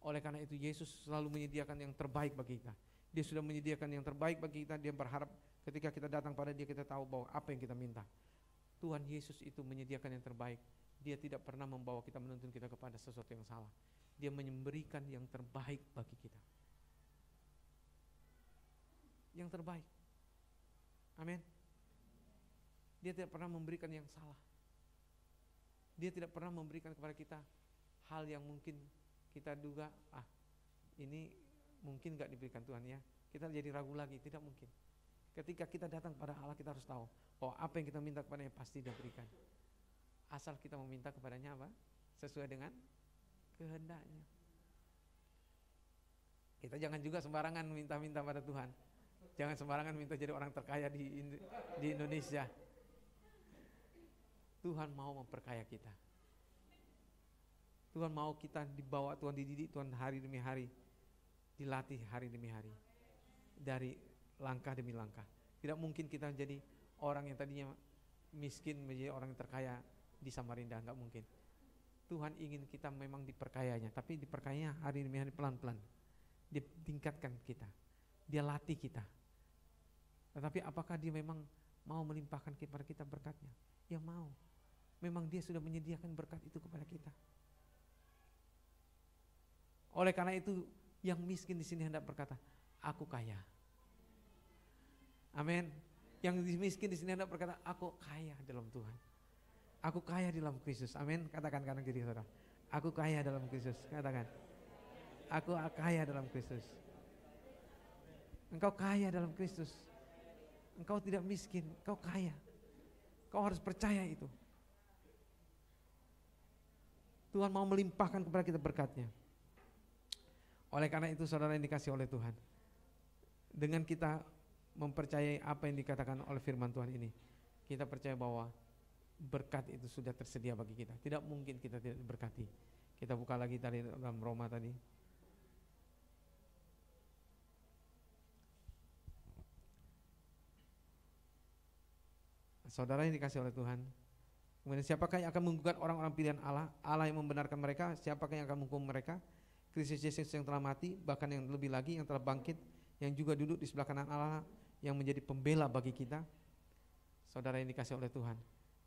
Oleh karena itu Yesus selalu menyediakan yang terbaik bagi kita. Dia sudah menyediakan yang terbaik bagi kita. Dia berharap ketika kita datang pada Dia, kita tahu bahwa apa yang kita minta. Tuhan Yesus itu menyediakan yang terbaik. Dia tidak pernah membawa kita, menuntun kita kepada sesuatu yang salah. Dia memberikan yang terbaik bagi kita. Yang terbaik. Amin. Dia tidak pernah memberikan yang salah. Dia tidak pernah memberikan kepada kita hal yang mungkin kita duga, ini mungkin gak diberikan Tuhan ya. Kita jadi ragu lagi, tidak mungkin. Ketika kita datang pada Allah, kita harus tahu bahwa apa yang kita minta kepadanya pasti Dia berikan. Asal kita meminta kepadanya apa? Sesuai dengan kehendaknya. Kita jangan juga sembarangan minta-minta pada Tuhan. Jangan sembarangan minta jadi orang terkaya di Indonesia. Tuhan mau memperkaya kita. Tuhan mau kita dibawa, Tuhan dididik, Tuhan hari demi hari, dilatih hari demi hari, dari langkah demi langkah. Tidak mungkin kita jadi orang yang tadinya miskin menjadi orang yang terkaya di Samarinda, enggak mungkin. Tuhan ingin kita memang diperkayanya, tapi diperkayanya hari demi hari, pelan-pelan. Dia tingkatkan kita, Dia latih kita. Tetapi apakah Dia memang mau melimpahkan kepada kita berkatnya? Ya mau. Memang Dia sudah menyediakan berkat itu kepada kita. Oleh karena itu, yang miskin di sini hendak berkata, aku kaya. Amin. Yang miskin di sini hendak berkata, aku kaya dalam Tuhan. Aku kaya dalam Kristus. Amin. Katakan kanan kiri saudara. Aku kaya dalam Kristus. Katakan. Aku kaya dalam Kristus. Engkau kaya dalam Kristus. Engkau tidak miskin, engkau kaya. Kau harus percaya itu. Tuhan mau melimpahkan kepada kita berkatnya. Oleh karena itu saudara yang dikasih oleh Tuhan, dengan kita mempercayai apa yang dikatakan oleh firman Tuhan ini, kita percaya bahwa berkat itu sudah tersedia bagi kita. Tidak mungkin kita tidak diberkati. Kita buka lagi tadi dalam Roma tadi. Saudara yang dikasih oleh Tuhan, kemudian siapakah yang akan menggugat orang-orang pilihan Allah? Allah yang membenarkan mereka. Siapakah yang akan menghukum mereka? Kristus Yesus yang telah mati, bahkan yang lebih lagi yang telah bangkit, yang juga duduk di sebelah kanan Allah, yang menjadi pembela bagi kita. Saudara yang dikasih oleh Tuhan,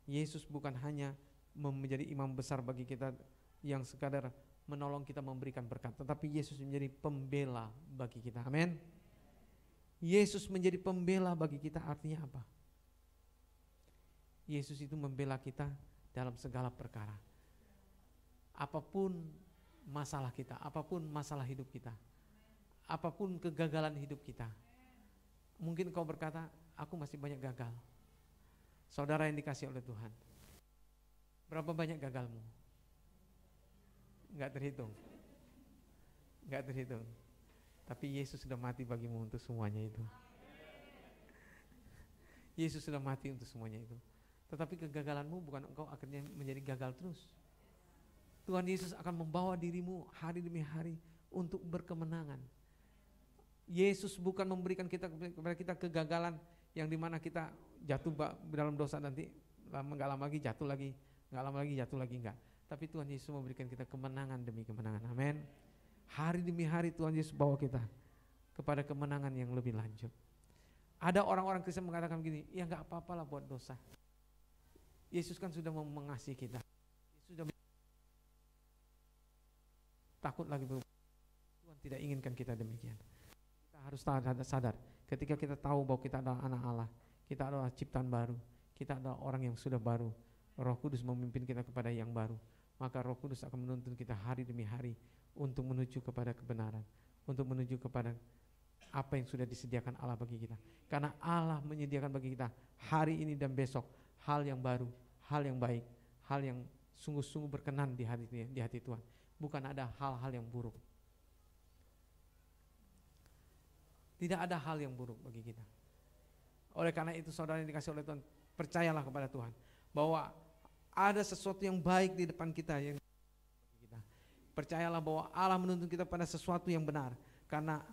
Yesus bukan hanya menjadi imam besar bagi kita yang sekadar menolong kita memberikan berkat, tetapi Yesus menjadi pembela bagi kita. Amin. Yesus menjadi pembela bagi kita artinya apa? Yesus itu membela kita dalam segala perkara. Apapun masalah kita, apapun masalah hidup kita, apapun kegagalan hidup kita. Mungkin kau berkata, aku masih banyak gagal. Saudara yang dikasih oleh Tuhan, berapa banyak gagalmu? Enggak terhitung. Enggak terhitung. Tapi Yesus sudah mati bagimu untuk semuanya itu. Yesus sudah mati untuk semuanya itu. Tetapi kegagalanmu bukan engkau akhirnya menjadi gagal terus. Tuhan Yesus akan membawa dirimu hari demi hari untuk berkemenangan. Yesus bukan memberikan kepada kita kegagalan yang dimana kita jatuh dalam dosa nanti enggak lama lagi jatuh lagi, enggak lama lagi jatuh lagi, enggak. Tapi Tuhan Yesus memberikan kita kemenangan demi kemenangan. Amin. Hari demi hari Tuhan Yesus bawa kita kepada kemenangan yang lebih lanjut. Ada orang-orang Kristen mengatakan begini, ya enggak apa-apalah buat dosa. Yesus kan sudah mengasihi kita. Yesus sudah takut lagi berubah. Tuhan tidak inginkan kita demikian. Kita harus sadar ketika kita tahu bahwa kita adalah anak Allah, kita adalah ciptaan baru, kita adalah orang yang sudah baru. Roh Kudus memimpin kita kepada yang baru. Maka Roh Kudus akan menuntun kita hari demi hari untuk menuju kepada kebenaran, untuk menuju kepada apa yang sudah disediakan Allah bagi kita. Karena Allah menyediakan bagi kita hari ini dan besok hal yang baru, hal yang baik, hal yang sungguh-sungguh berkenan di hati Tuhan. Bukan ada hal-hal yang buruk. Tidak ada hal yang buruk bagi kita. Oleh karena itu saudara yang dikasih oleh Tuhan, percayalah kepada Tuhan bahwa ada sesuatu yang baik di depan kita yang kita. Percayalah bahwa Allah menuntun kita pada sesuatu yang benar, karena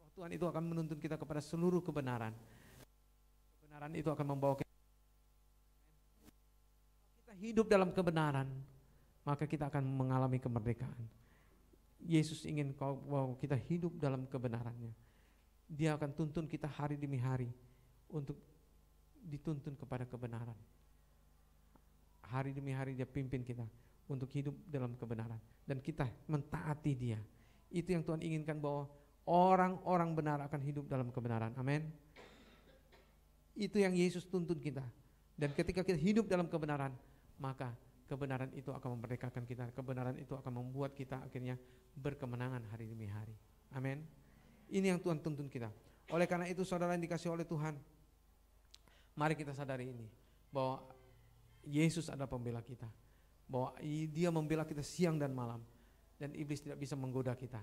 Roh Tuhan itu akan menuntun kita kepada seluruh kebenaran. Kebenaran itu akan membawa kita hidup dalam kebenaran, maka kita akan mengalami kemerdekaan. Yesus ingin bahwa kita hidup dalam kebenarannya. Dia akan tuntun kita hari demi hari untuk dituntun kepada kebenaran. Hari demi hari dia pimpin kita untuk hidup dalam kebenaran dan kita mentaati dia. Itu yang Tuhan inginkan, bahwa orang-orang benar akan hidup dalam kebenaran. Amin. Itu yang Yesus tuntun kita. Dan ketika kita hidup dalam kebenaran, maka kebenaran itu akan memerdekakan kita. Kebenaran itu akan membuat kita akhirnya berkemenangan hari demi hari. Amin. Ini yang Tuhan tuntun kita. Oleh karena itu saudara yang dikasihi oleh Tuhan, mari kita sadari ini, bahwa Yesus adalah pembela kita, bahwa dia membela kita siang dan malam, dan iblis tidak bisa menggoda kita.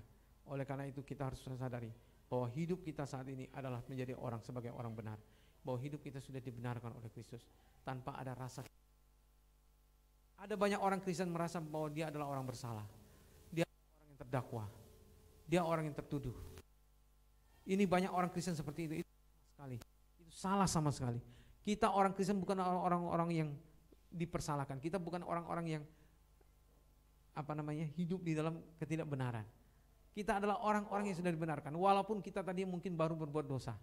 Oleh karena itu kita harus sadari bahwa hidup kita saat ini adalah menjadi orang sebagai orang benar, bahwa hidup kita sudah dibenarkan oleh Kristus tanpa ada rasa. Ada banyak orang Kristen merasa bahwa dia adalah orang bersalah, dia orang yang terdakwa, dia orang yang tertuduh. Ini banyak orang Kristen seperti itu sekali. Itu salah sama sekali. Kita orang Kristen bukan orang-orang yang dipersalahkan. Kita bukan orang-orang yang hidup di dalam ketidakbenaran. Kita adalah orang-orang yang sudah dibenarkan, walaupun kita tadi mungkin baru berbuat dosa.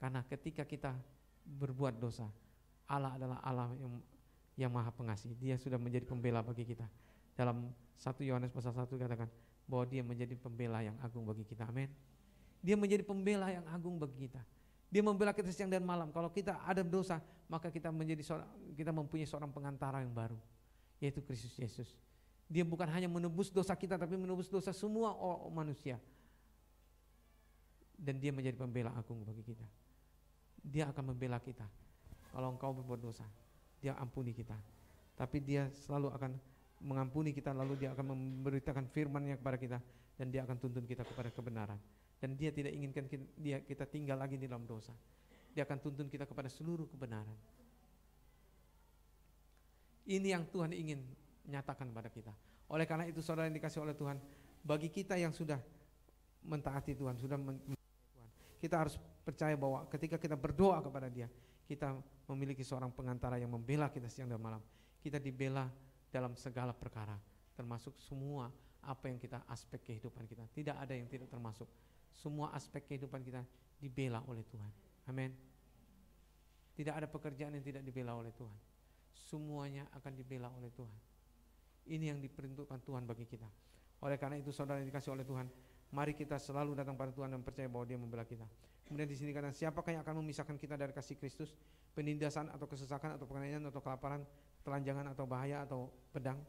Karena ketika kita berbuat dosa, Allah adalah Allah yang Maha Pengasih. Dia sudah menjadi pembela bagi kita. Dalam 1 Yohanes pasal 1 katakan bahwa dia menjadi pembela yang agung bagi kita. Amin. Dia menjadi pembela yang agung bagi kita. Dia membela kita siang dan malam. Kalau kita ada dosa, maka kita mempunyai seorang pengantara yang baru, yaitu Kristus Yesus. Dia bukan hanya menebus dosa kita, tapi menebus dosa semua manusia. Dan dia menjadi pembela agung bagi kita. Dia akan membela kita. Kalau engkau berbuat dosa, dia ampuni kita. Tapi dia selalu akan mengampuni kita, lalu dia akan memberitakan firman-Nya kepada kita, dan dia akan tuntun kita kepada kebenaran. Dan dia tidak inginkan kita tinggal lagi di dalam dosa. Dia akan tuntun kita kepada seluruh kebenaran. Ini yang Tuhan ingin nyatakan pada kita. Oleh karena itu saudara yang dikasihi oleh Tuhan, bagi kita yang sudah mentaati Tuhan, kita harus percaya bahwa ketika kita berdoa kepada Dia, kita memiliki seorang pengantara yang membela kita siang dan malam. Kita dibela dalam segala perkara, termasuk semua apa yang kita aspek kehidupan kita. Tidak ada yang tidak termasuk. Semua aspek kehidupan kita dibela oleh Tuhan. Amin. Tidak ada pekerjaan yang tidak dibela oleh Tuhan. Semuanya akan dibela oleh Tuhan. Ini yang diperuntukkan Tuhan bagi kita. Oleh karena itu saudara yang dikasihi oleh Tuhan, mari kita selalu datang pada Tuhan dan percaya bahwa Dia membela kita. Kemudian di sini katakan, siapakah yang akan memisahkan kita dari kasih Kristus? Penindasan atau kesesakan atau penganiayaan atau kelaparan, telanjangan atau bahaya atau pedang?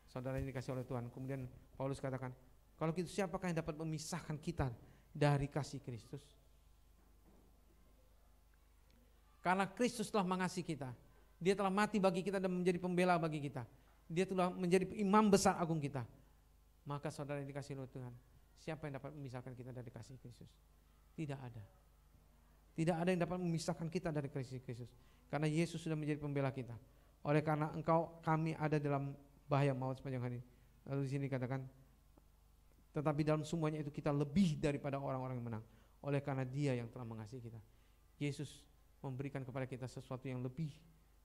Saudara yang dikasihi oleh Tuhan. Kemudian Paulus katakan, kalau gitu siapakah yang dapat memisahkan kita dari kasih Kristus? Karena Kristus telah mengasihi kita, Dia telah mati bagi kita dan menjadi pembela bagi kita. Dia telah menjadi imam besar agung kita. Maka saudara yang dikasihi oleh Tuhan, siapa yang dapat memisahkan kita dari kasih Kristus? Tidak ada. Tidak ada yang dapat memisahkan kita dari kasih Kristus. Karena Yesus sudah menjadi pembela kita. Oleh karena kami ada dalam bahaya maut sepanjang hari. Lalu di sini katakan, tetapi dalam semuanya itu kita lebih daripada orang-orang yang menang. Oleh karena Dia yang telah mengasihi kita. Yesus memberikan kepada kita sesuatu yang lebih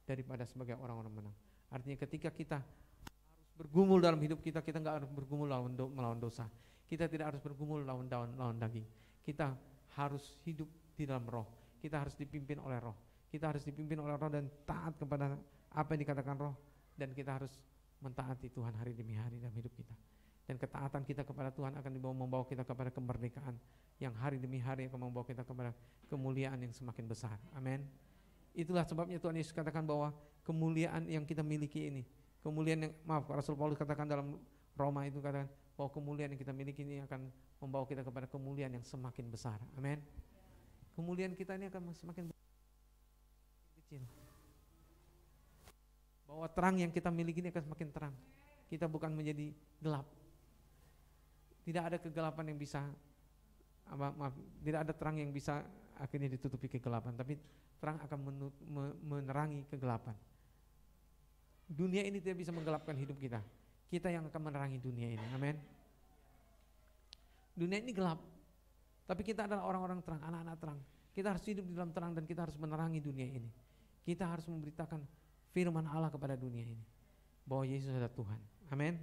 daripada sebagai orang-orang menang. Artinya ketika kita harus bergumul dalam hidup kita, kita enggak harus bergumul melawan dosa. Kita tidak harus bergumul lawan daging. Kita harus hidup di dalam roh. Kita harus dipimpin oleh roh. Kita harus dipimpin oleh roh dan taat kepada apa yang dikatakan roh. Dan kita harus mentaati Tuhan hari demi hari dalam hidup kita. Dan ketaatan kita kepada Tuhan akan membawa kita kepada kemerdekaan yang hari demi hari akan membawa kita kepada kemuliaan yang semakin besar. Amin. Itulah sebabnya Tuhan Yesus katakan bahwa kemuliaan yang kita miliki ini, kemuliaan yang, Rasul Paulus katakan dalam Roma itu katakan bahwa kemuliaan yang kita miliki ini akan membawa kita kepada kemuliaan yang semakin besar. Amin. Kemuliaan kita ini akan semakin kecil. Bahwa terang yang kita miliki ini akan semakin terang. Kita bukan menjadi gelap. Tidak ada kegelapan yang bisa, tidak ada terang yang bisa akhirnya ditutupi kegelapan, tapi terang akan menerangi kegelapan. Dunia ini tidak bisa menggelapkan hidup kita. Kita yang akan menerangi dunia ini. Amin. Dunia ini gelap, tapi kita adalah orang-orang terang, anak-anak terang. Kita harus hidup di dalam terang dan kita harus menerangi dunia ini. Kita harus memberitakan firman Allah kepada dunia ini, bahwa Yesus adalah Tuhan. Amin.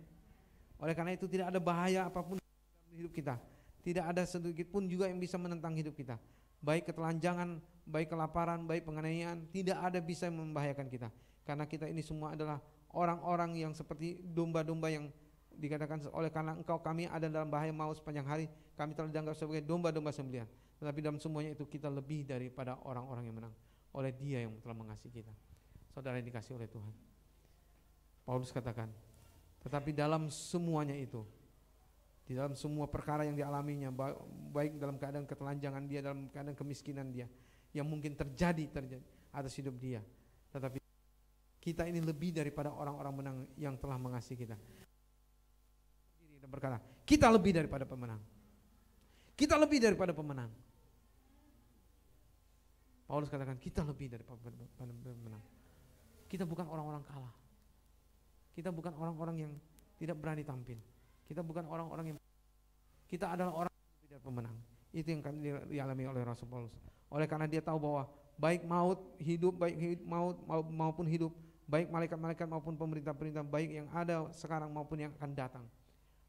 Oleh karena itu tidak ada bahaya apapun dalam hidup kita. Tidak ada sedikit pun juga yang bisa menentang hidup kita. Baik ketelanjangan, baik kelaparan, baik penganiayaan, tidak ada bisa yang membahayakan kita. Karena kita ini semua adalah orang-orang yang seperti domba-domba yang dikatakan, oleh karena engkau kami ada dalam bahaya maut sepanjang hari, kami telah dianggap sebagai domba-domba sembelihan. Tetapi dalam semuanya itu kita lebih daripada orang-orang yang menang oleh Dia yang telah mengasihi kita. Saudara yang dikasihi oleh Tuhan, Paulus katakan, tetapi dalam semuanya itu, di dalam semua perkara yang dialaminya, baik dalam keadaan ketelanjangan dia, dalam keadaan kemiskinan dia, yang mungkin terjadi atas hidup dia, tetapi kita ini lebih daripada orang-orang menang yang telah mengasihi kita. Dan berkata, kita lebih daripada pemenang. Kita lebih daripada pemenang. Paulus katakan, kita lebih daripada pemenang. Kita bukan orang-orang kalah. Kita bukan orang-orang yang tidak berani tampil. Kita bukan orang-orang yang, kita adalah orang yang lebih dari pemenang. Itu yang dialami oleh Rasul Paulus. Oleh karena dia tahu bahwa baik maut hidup, baik maut maupun hidup, baik malaikat-malaikat maupun pemerintah-pemerintah, baik yang ada sekarang maupun yang akan datang,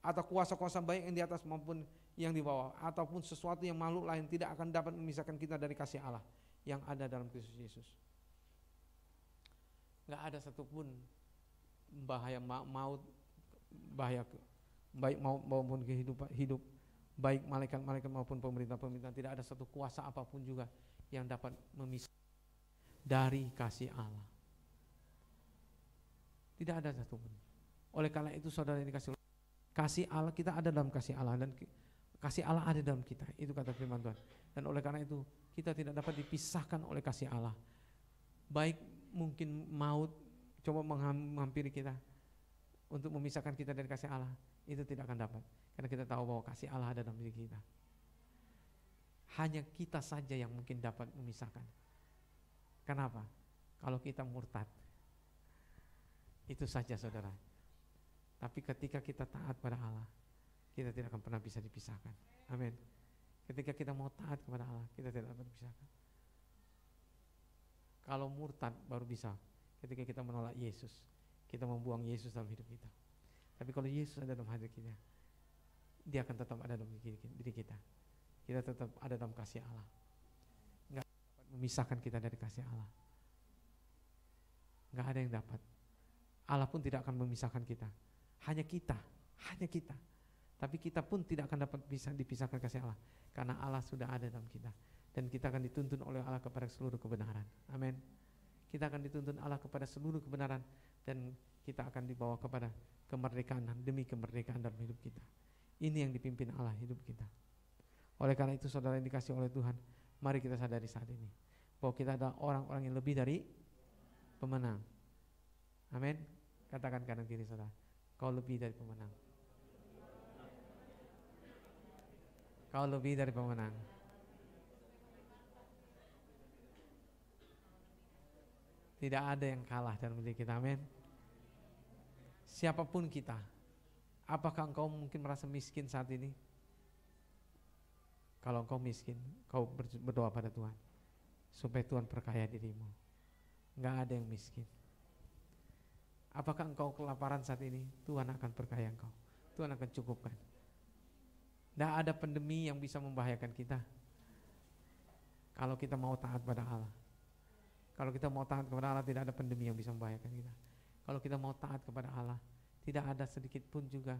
atau kuasa-kuasa baik yang di atas maupun yang di bawah, ataupun sesuatu yang makhluk lain tidak akan dapat memisahkan kita dari kasih Allah yang ada dalam Kristus Yesus. Gak ada satupun bahaya maut, bahaya baik maupun kehidupan hidup, baik malaikat-malaikat maupun pemerintah-pemerintah, tidak ada satu kuasa apapun juga yang dapat memisahkan dari kasih Allah. Tidak ada satupun. Oleh karena itu saudara yang dikasihi, kasih Allah, kita ada dalam kasih Allah, dan kasih Allah ada dalam kita. Itu kata firman Tuhan. Dan oleh karena itu kita tidak dapat dipisahkan oleh kasih Allah. Baik mungkin maut coba menghampiri kita untuk memisahkan kita dari kasih Allah, itu tidak akan dapat. Karena kita tahu bahwa kasih Allah ada dalam diri kita. Hanya kita saja yang mungkin dapat memisahkan. Kenapa? Kalau kita murtad, itu saja saudara. Tapi ketika kita taat pada Allah, kita tidak akan pernah bisa dipisahkan. Amin. Ketika kita mau taat kepada Allah, kita tidak dapat dipisahkan. Kalau murtad baru bisa ketika kita menolak Yesus, kita membuang Yesus dalam hidup kita. Tapi kalau Yesus ada dalam hati kita, Dia akan tetap ada dalam diri kita. Kita tetap ada dalam kasih Allah. Enggak dapat memisahkan kita dari kasih Allah. Enggak ada yang dapat. Allah pun tidak akan memisahkan kita. Hanya kita. Tapi kita pun tidak akan dapat bisa dipisahkan kasih Allah, karena Allah sudah ada dalam kita. Dan kita akan dituntun oleh Allah kepada seluruh kebenaran. Amin. Kita akan dituntun Allah kepada seluruh kebenaran, dan kita akan dibawa kepada kemerdekaan demi kemerdekaan dalam hidup kita. Ini yang dipimpin Allah hidup kita. Oleh karena itu saudara yang dikasihi oleh Tuhan, mari kita sadari saat ini bahwa kita adalah orang-orang yang lebih dari pemenang. Amin. Katakan kanan kiri saudara, kau lebih dari pemenang. Kau lebih dari pemenang. Tidak ada yang kalah dalam diri kita. Amin. Siapapun kita, apakah engkau mungkin merasa miskin saat ini? Kalau engkau miskin, kau berdoa pada Tuhan supaya Tuhan perkaya dirimu. Enggak ada yang miskin. Apakah engkau kelaparan saat ini? Tuhan akan perkaya engkau. Tuhan akan cukupkan. Tidak ada pandemi yang bisa membahayakan kita kalau kita mau taat pada Allah. Kalau kita mau taat kepada Allah, tidak ada pandemi yang bisa membahayakan kita. Kalau kita mau taat kepada Allah, tidak ada sedikit pun juga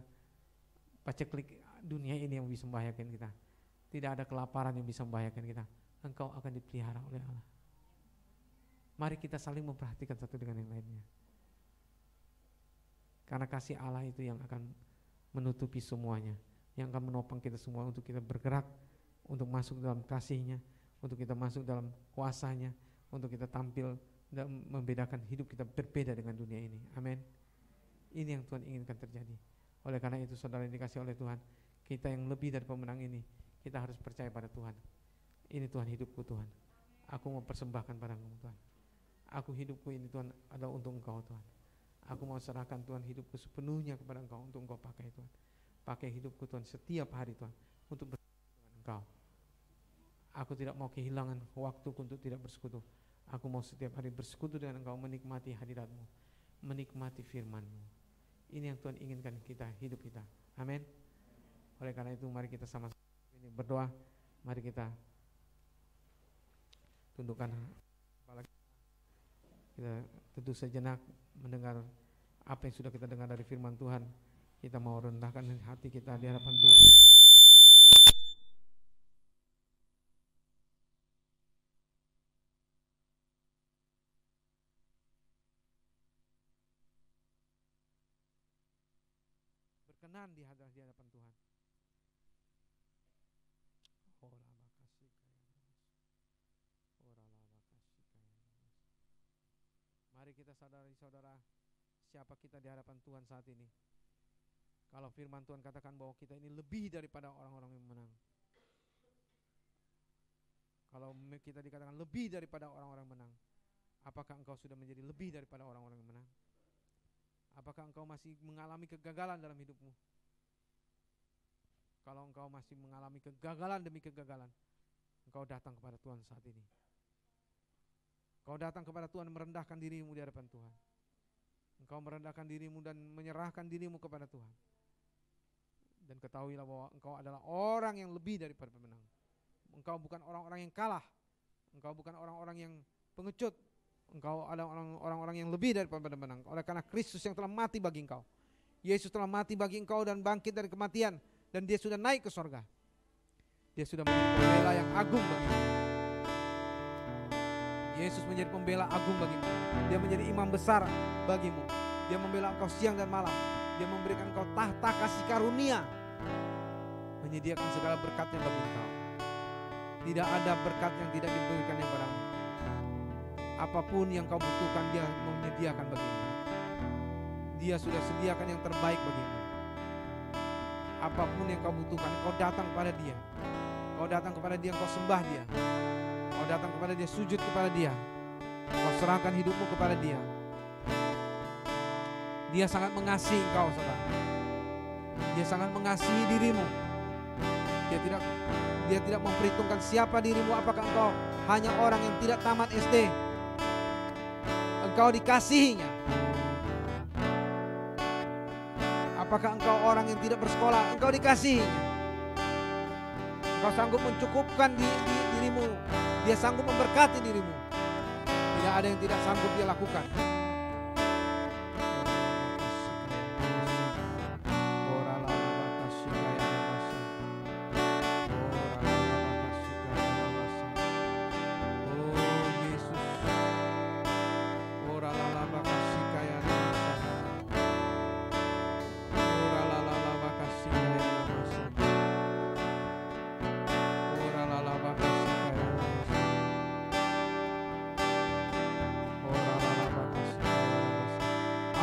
paceklik dunia ini yang bisa membahayakan kita. Tidak ada kelaparan yang bisa membahayakan kita. Engkau akan dipelihara oleh Allah. Mari kita saling memperhatikan satu dengan yang lainnya. Karena kasih Allah itu yang akan menutupi semuanya, yang akan menopang kita semua untuk kita bergerak, untuk masuk dalam kasih-Nya, untuk kita masuk dalam kuasa-Nya, untuk kita tampil dan membedakan hidup kita berbeda dengan dunia ini. Amin. Ini yang Tuhan inginkan terjadi. Oleh karena itu saudara yang dikasihi oleh Tuhan, kita yang lebih dari pemenang ini, kita harus percaya pada Tuhan. Ini Tuhan hidupku Tuhan, aku mau persembahkan padamu Tuhan. Aku hidupku ini Tuhan adalah untuk Engkau Tuhan. Aku mau serahkan Tuhan hidupku sepenuhnya kepada Engkau, untuk Engkau pakai Tuhan. Pakai hidupku Tuhan setiap hari Tuhan untuk bersekutu dengan Engkau. Aku tidak mau kehilangan waktuku untuk tidak bersekutu. Aku mau setiap hari bersekutu dengan Engkau, menikmati hadirat-Mu, menikmati firman-Mu. Ini yang Tuhan inginkan kita, hidup kita. Amin. Oleh karena itu mari kita sama-sama berdoa. Mari kita tundukkan kepala kita, tentu sejenak mendengar apa yang sudah kita dengar dari firman Tuhan. Kita mau rendahkan hati kita di hadapan Tuhan. Berkenan di hadapan Tuhan. Mari kita sadari saudara, siapa kita di hadapan Tuhan saat ini. Kalau firman Tuhan katakan bahwa kita ini lebih daripada orang-orang yang menang. Kalau kita dikatakan lebih daripada orang-orang menang, apakah engkau sudah menjadi lebih daripada orang-orang yang menang? Apakah engkau masih mengalami kegagalan dalam hidupmu? Kalau engkau masih mengalami kegagalan demi kegagalan, engkau datang kepada Tuhan saat ini. Engkau datang kepada Tuhan, merendahkan dirimu di hadapan Tuhan. Engkau merendahkan dirimu dan menyerahkan dirimu kepada Tuhan. Dan ketahuilah bahwa engkau adalah orang yang lebih daripada pemenang. Engkau bukan orang-orang yang kalah. Engkau bukan orang-orang yang pengecut. Engkau adalah orang-orang yang lebih daripada pemenang. Oleh karena Kristus yang telah mati bagi engkau. Yesus telah mati bagi engkau dan bangkit dari kematian. Dan dia sudah naik ke sorga. Dia sudah menjadi pembela yang agung bagimu. Yesus menjadi pembela agung bagimu. Dia menjadi imam besar bagimu. Dia membela engkau siang dan malam. Dia memberikan engkau tahta kasih karunia, menyediakan segala berkatnya bagi engkau. Tidak ada berkat yang tidak diberikannya padamu. Apapun yang kau butuhkan, dia menyediakan bagimu. Dia sudah sediakan yang terbaik bagimu. Apapun yang kau butuhkan, kau datang kepada dia. Kau datang kepada dia, kau sembah dia. Kau datang kepada dia, sujud kepada dia. Kau serahkan hidupmu kepada dia. Dia sangat mengasihi engkau, saudara. Dia sangat mengasihi dirimu. Dia tidak memperhitungkan siapa dirimu. Apakah engkau hanya orang yang tidak tamat SD? Engkau dikasihinya. Apakah engkau orang yang tidak bersekolah? Engkau dikasihinya. Engkau sanggup mencukupkan dirimu. Dia sanggup memberkati dirimu. Tidak ada yang tidak sanggup dia lakukan.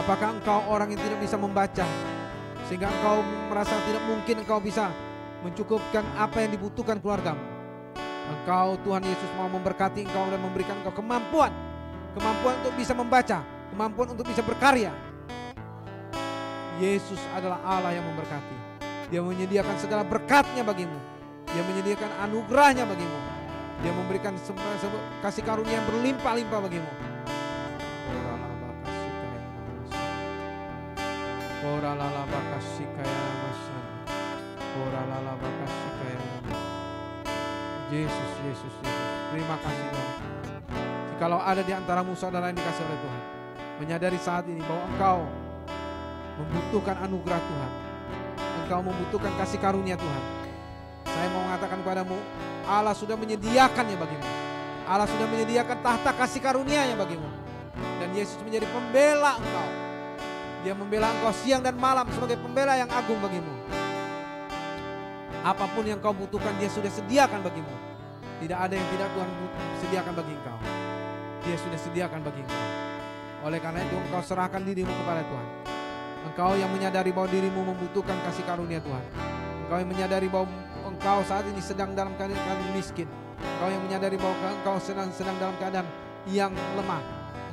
Apakah engkau orang yang tidak bisa membaca sehingga engkau merasa tidak mungkin engkau bisa mencukupkan apa yang dibutuhkan keluargamu? Engkau, Tuhan Yesus mau memberkati engkau dan memberikan engkau kemampuan untuk bisa membaca, kemampuan untuk bisa berkarya. Yesus adalah Allah yang memberkati. Dia menyediakan segala berkatnya bagimu. Dia menyediakan anugerahnya bagimu. Dia memberikan kasih karunia yang berlimpah-limpah bagimu. Ora lala bakasi kaya masan. Ora lala bakasi kaya. Yesus. Terima kasih Tuhan. Jikalau ada di antaramu saudara yang dikasihi oleh Tuhan, menyadari saat ini bahwa engkau membutuhkan anugerah Tuhan. Engkau membutuhkan kasih karunia Tuhan. Saya mau mengatakan kepadamu, Allah sudah menyediakannya bagimu. Allah sudah menyediakan tahta kasih karunia-Nya bagimu. Dan Yesus menjadi pembela engkau. Dia membela engkau siang dan malam sebagai pembela yang agung bagimu. Apapun yang kau butuhkan, Dia sudah sediakan bagimu. Tidak ada yang tidak Tuhan sediakan bagi engkau. Dia sudah sediakan bagi engkau. Oleh karena itu engkau serahkan dirimu kepada Tuhan. Engkau yang menyadari bahwa dirimu membutuhkan kasih karunia Tuhan. Engkau yang menyadari bahwa engkau saat ini sedang dalam keadaan miskin. Engkau yang menyadari bahwa engkau sedang dalam keadaan yang lemah.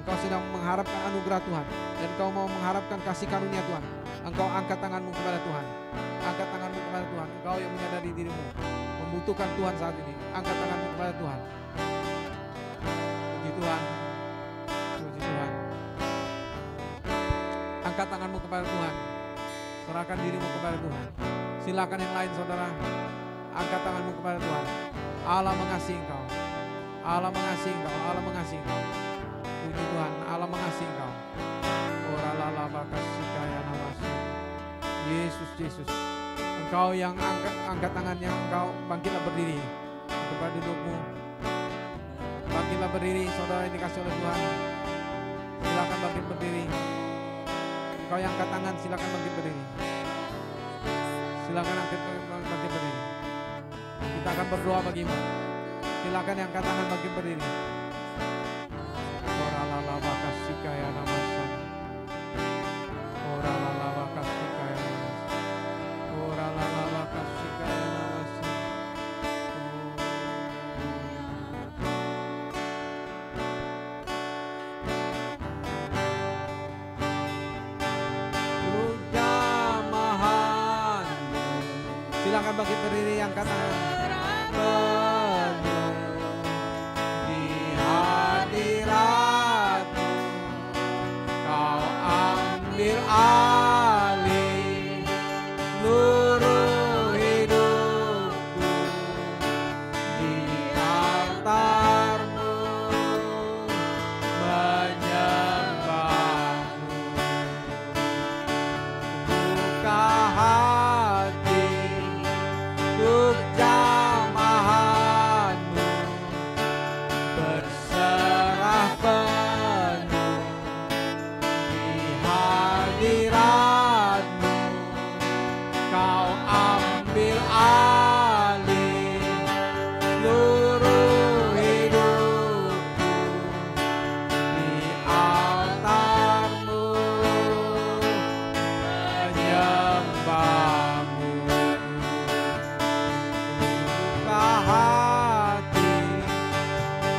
Engkau sedang mengharapkan anugerah Tuhan. Dan engkau mau mengharapkan kasih karunia Tuhan. Engkau angkat tanganmu kepada Tuhan. Angkat tanganmu kepada Tuhan. Engkau yang menyadari dirimu membutuhkan Tuhan saat ini. Angkat tanganmu kepada Tuhan. Puji Tuhan. Puji Tuhan. Angkat angkat tanganmu kepada Tuhan. Serahkan dirimu kepada Tuhan. Silakan yang lain saudara, angkat tanganmu kepada Tuhan. Allah mengasihi engkau. Allah mengasihi engkau. Allah mengasihi engkau. Puji Tuhan, Allah mengasihi engkau. Yesus, Yesus. Engkau yang angkat tangannya, engkau bangkitlah berdiri di tempat dudukmu. Bangkitlah berdiri, saudara yang dikasih oleh Tuhan. Silakan bangkit berdiri. Engkau yang angkat tangan, silakan bangkit berdiri. Silakan bangkit berdiri. Kita akan berdoa bagimu. Silakan yang angkat tangan bangkit berdiri. Silakan bangkit berdiri yang angkat tangan. Di hadirat-Mu Kau ambil alih seluruh hidupku. Di altar-Mu menyembah-Mu. Buka hati untuk jamahan-Mu, berserah penuh di hadirat-Mu. Kau ambil alih seluruh hidupku. Di altar-Mu menyembah-Mu. Hati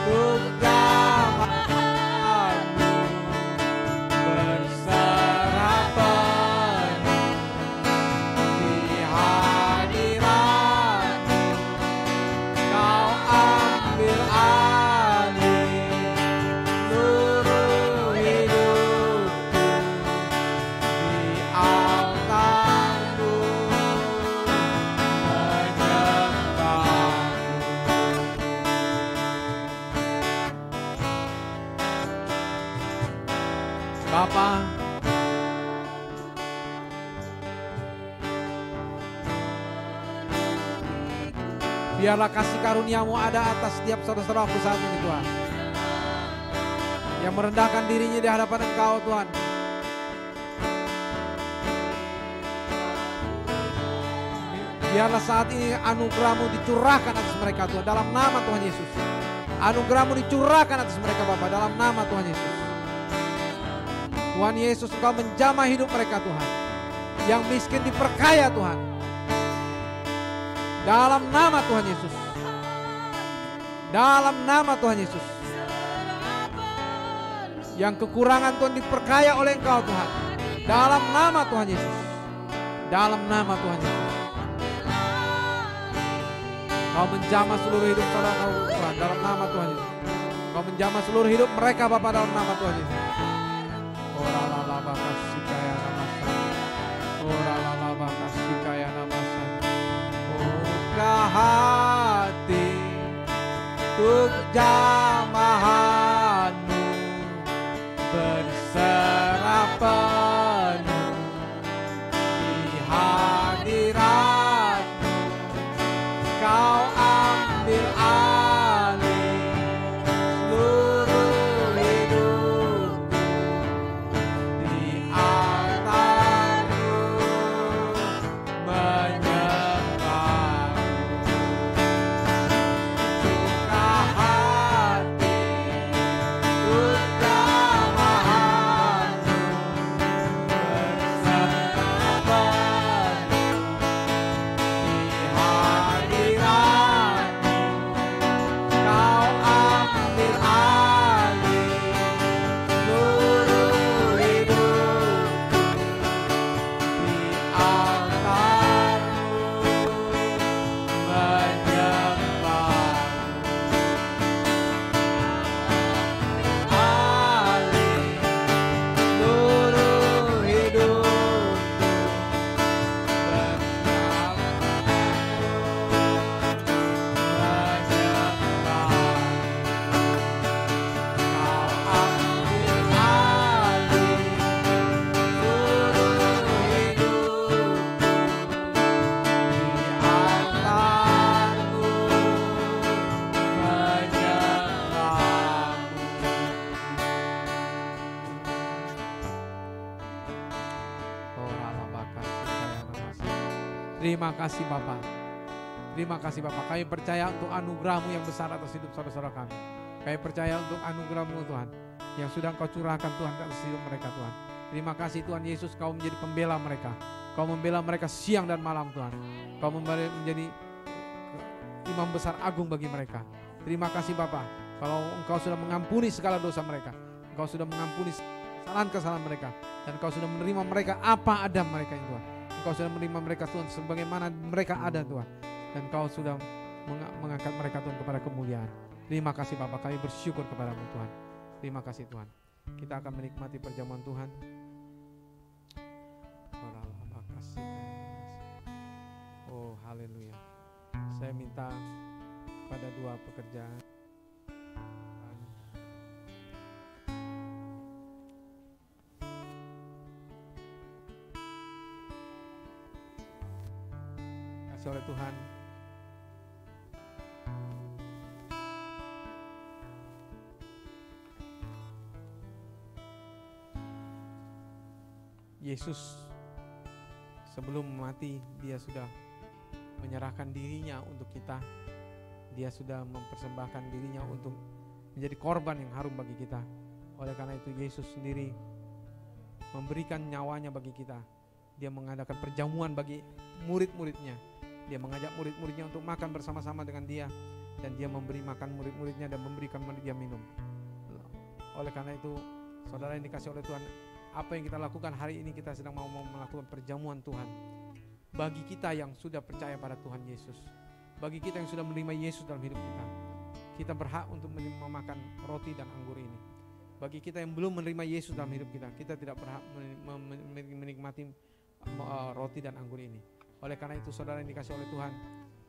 untuk jamahan-Mu, berserah penuh di hadirat-Mu. Kau ambil alih seluruh hidupku. Di altar-Mu menyembah. Bapa, biarlah kasih karunia-Mu ada atas setiap saudara-saudaraku saat ini Tuhan, yang merendahkan dirinya di hadapan Engkau Tuhan. Biarlah saat ini anugerah-Mu dicurahkan atas mereka Tuhan, dalam nama Tuhan Yesus. Anugerah-Mu dicurahkan atas mereka Bapa, dalam nama Tuhan Yesus. Tuhan Yesus, Engkau menjamah hidup mereka Tuhan. Yang miskin diperkaya Tuhan, dalam nama Tuhan Yesus. Dalam nama Tuhan Yesus. Yang kekurangan Tuhan diperkaya oleh Engkau Tuhan, dalam nama Tuhan Yesus. Dalam nama Tuhan Yesus. Kau menjamah seluruh hidup saudara Tuhan, dalam nama Tuhan Yesus. Kau menjamah seluruh hidup mereka Bapa, dalam nama Tuhan Yesus. Buka hati untuk jamahan-Mu, berserah penuh di hadirat-Mu. Kau ambil alih seluruh hidupku. Di altar-Mu menyembah-Mu. Buka hati untuk jamahan-Mu, Terima kasih Bapa. Terima kasih Bapa. Kami percaya untuk anugerah-Mu yang besar atas hidup saudara-saudara kami. Kami percaya untuk anugerah-Mu Tuhan, yang sudah Engkau curahkan Tuhan atas hidup mereka Tuhan. Terima kasih Tuhan Yesus, Kau menjadi pembela mereka. Kau membela mereka siang dan malam Tuhan. Kau menjadi imam besar agung bagi mereka. Terima kasih Bapa, kalau Engkau sudah mengampuni segala dosa mereka. Engkau sudah mengampuni kesalahan-kesalahan mereka. Dan Engkau sudah menerima mereka apa ada mereka Tuhan. Engkau sudah menerima mereka Tuhan sebagaimana mereka ada Tuhan. Dan Kau sudah mengangkat mereka Tuhan kepada kemuliaan. Terima kasih Bapa, kami bersyukur kepada-Mu Tuhan. Terima kasih Tuhan. Kita akan menikmati perjamuan Tuhan. Oh haleluya. Saya minta pada dua pekerjaan kasih oleh Tuhan. Yesus sebelum mati, Dia sudah menyerahkan dirinya untuk kita. Dia sudah mempersembahkan dirinya untuk menjadi korban yang harum bagi kita. Oleh karena itu Yesus sendiri memberikan nyawanya bagi kita. Dia mengadakan perjamuan bagi murid-muridnya. Dia mengajak murid-muridnya untuk makan bersama-sama dengan Dia. Dan Dia memberi makan murid-muridnya dan memberikan dia minum. Oleh karena itu saudara yang dikasih oleh Tuhan, apa yang kita lakukan hari ini, kita sedang mau melakukan perjamuan Tuhan. Bagi kita yang sudah percaya pada Tuhan Yesus, bagi kita yang sudah menerima Yesus dalam hidup kita, kita berhak untuk memakan roti dan anggur ini. Bagi kita yang belum menerima Yesus dalam hidup kita, kita tidak berhak menikmati roti dan anggur ini. Oleh karena itu saudara yang dikasih oleh Tuhan,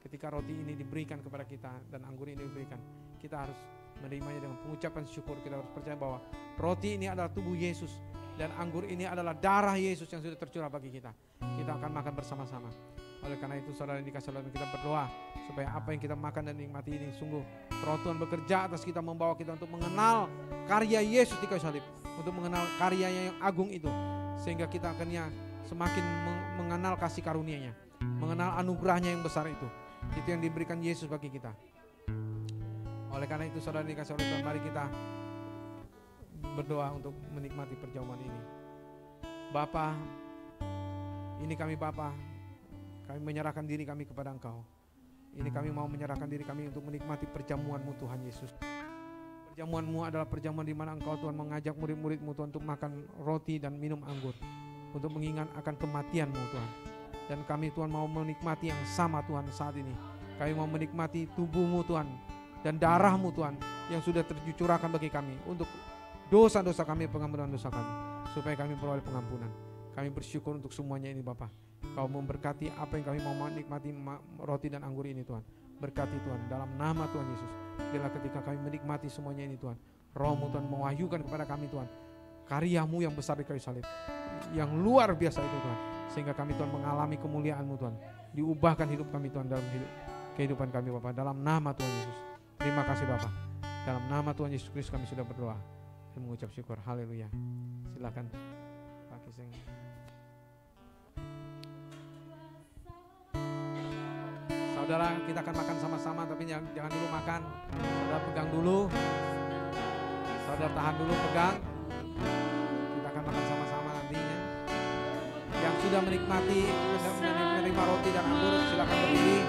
ketika roti ini diberikan kepada kita dan anggur ini diberikan, kita harus menerimanya dengan pengucapan syukur. Kita harus percaya bahwa roti ini adalah tubuh Yesus dan anggur ini adalah darah Yesus yang sudah tercurah bagi kita. Kita akan makan bersama-sama. Oleh karena itu saudara yang dikasih oleh Tuhan, kita berdoa supaya apa yang kita makan dan nikmati ini sungguh Roh Tuhan bekerja atas kita, membawa kita untuk mengenal karya Yesus di kayu salib, untuk mengenal karyanya yang agung itu, sehingga kita akhirnya semakin mengenal kasih karunia-Nya, mengenal anugerahnya yang besar itu yang diberikan Yesus bagi kita. Oleh karena itu saudara yang dikasih oleh Tuhan, mari kita berdoa untuk menikmati perjamuan ini. Bapa, ini kami Bapa, kami menyerahkan diri kami kepada Engkau. Ini kami mau menyerahkan diri kami untuk menikmati perjamuan-Mu Tuhan Yesus. Perjamuan-Mu adalah perjamuan di mana Engkau Tuhan mengajak murid-murid-Mu Tuhan untuk makan roti dan minum anggur, untuk mengingat akan kematian-Mu Tuhan. Dan kami Tuhan mau menikmati yang sama Tuhan saat ini. Kami mau menikmati tubuh-Mu Tuhan dan darah-Mu Tuhan yang sudah tercurahkan bagi kami untuk dosa-dosa kami, pengampunan dosa kami, supaya kami peroleh pengampunan. Kami bersyukur untuk semuanya ini Bapa. Kau memberkati apa yang kami mau menikmati roti dan anggur ini Tuhan. Berkati Tuhan dalam nama Tuhan Yesus. Bila ketika kami menikmati semuanya ini Tuhan, Roh-Mu Tuhan mewahyukan kepada kami Tuhan karya-Mu yang besar di kayu salib, yang luar biasa itu Tuhan, sehingga kami Tuhan mengalami kemuliaan-Mu Tuhan. Diubahkan hidup kami Tuhan dalam kehidupan kami Bapa, dalam nama Tuhan Yesus. Terima kasih Bapa. Dalam nama Tuhan Yesus Kristus kami sudah berdoa dan mengucap syukur. Haleluya. Silakan Pak Kiseng. Saudara, kita akan makan sama-sama, tapi jangan dulu makan. Saudara pegang dulu. Saudara tahan dulu, pegang. Kita akan makan sama-sama nantinya. Yang sudah menikmati, menerima roti dan anggur, silakan berdiri.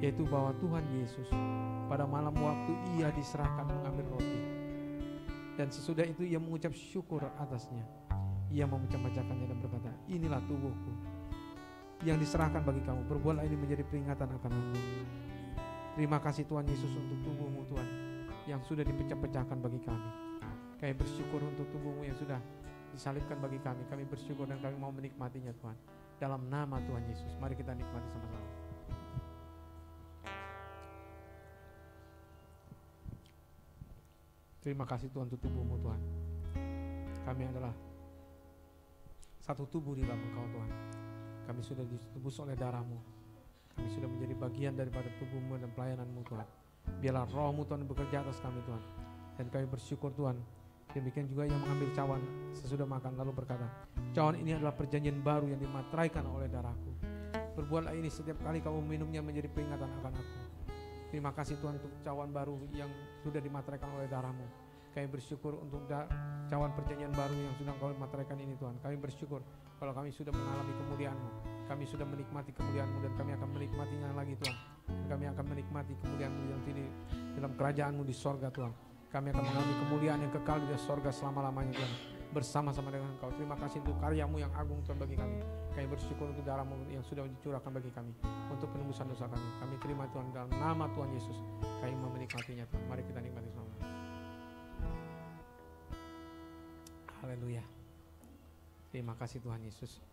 yaitu bahwa Tuhan Yesus pada malam waktu ia diserahkan mengambil roti, dan sesudah itu ia mengucap syukur atasnya. Ia memecah-mecahkannya dan berkata, inilah tubuhku yang diserahkan bagi kamu, perbuatlah ini menjadi peringatan akan aku. Terima kasih Tuhan Yesus untuk tubuhmu Tuhan yang sudah dipecah-pecahkan bagi kami. Kami bersyukur untuk tubuhmu yang sudah disalibkan bagi kami. Kami bersyukur dan kami mau menikmatinya Tuhan. Dalam nama Tuhan Yesus, mari kita nikmati sama-sama. Terima kasih Tuhan untuk tubuhmu Tuhan. Kami adalah satu tubuh di dalam Engkau Tuhan. Kami sudah ditebus oleh darah-Mu. Kami sudah menjadi bagian daripada tubuh-Mu dan pelayanan-Mu Tuhan. Biarlah roh-Mu Tuhan bekerja atas kami Tuhan. Dan kami bersyukur Tuhan. Demikian juga yang mengambil cawan sesudah makan lalu berkata, cawan ini adalah perjanjian baru yang dimateraikan oleh darahku. Berbuatlah ini setiap kali kamu minumnya menjadi peringatan akan aku. Terima kasih Tuhan untuk cawan baru yang sudah dimateraikan oleh darah-Mu. Kami bersyukur untuk cawan perjanjian baru yang sudah Kau materaikan ini Tuhan. Kami bersyukur kalau kami sudah mengalami kemuliaan-Mu. Kami sudah menikmati kemuliaan-Mu dan kami akan menikmatinya lagi Tuhan. Dan kami akan menikmati kemuliaan-Mu yang dalam kerajaan-Mu di sorga Tuhan. Kami akan mengalami kemuliaan yang kekal di sorga selama-lamanya Tuhan. Bersama-sama dengan Engkau. Terima kasih untuk karya-Mu yang agung Tuhan bagi kami. Kami bersyukur untuk darah-Mu yang sudah dicurahkan bagi kami. Untuk penembusan dosa kami. Kami terima Tuhan dalam nama Tuhan Yesus. Kami mau menikmatinya Tuhan. Mari kita nikmati sama. Haleluya. Terima kasih Tuhan Yesus.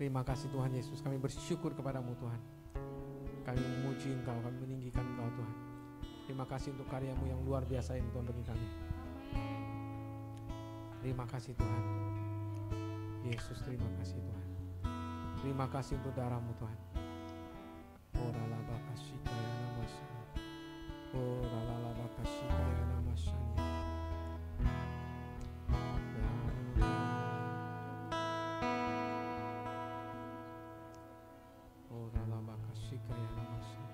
Terima kasih Tuhan Yesus. Kami bersyukur kepadamu Tuhan. Kami memuji Engkau, kami meninggikan Engkau Tuhan. Terima kasih untuk karya-Mu yang luar biasa ini Tuhan bagi kami. Terima kasih Tuhan. Yesus, terima kasih Tuhan. Terima kasih untuk darah-Mu Tuhan. Ora la bakashika ya namasanya. Ora la bakashika ya namasanya. Ora la bakashika ya namasanya.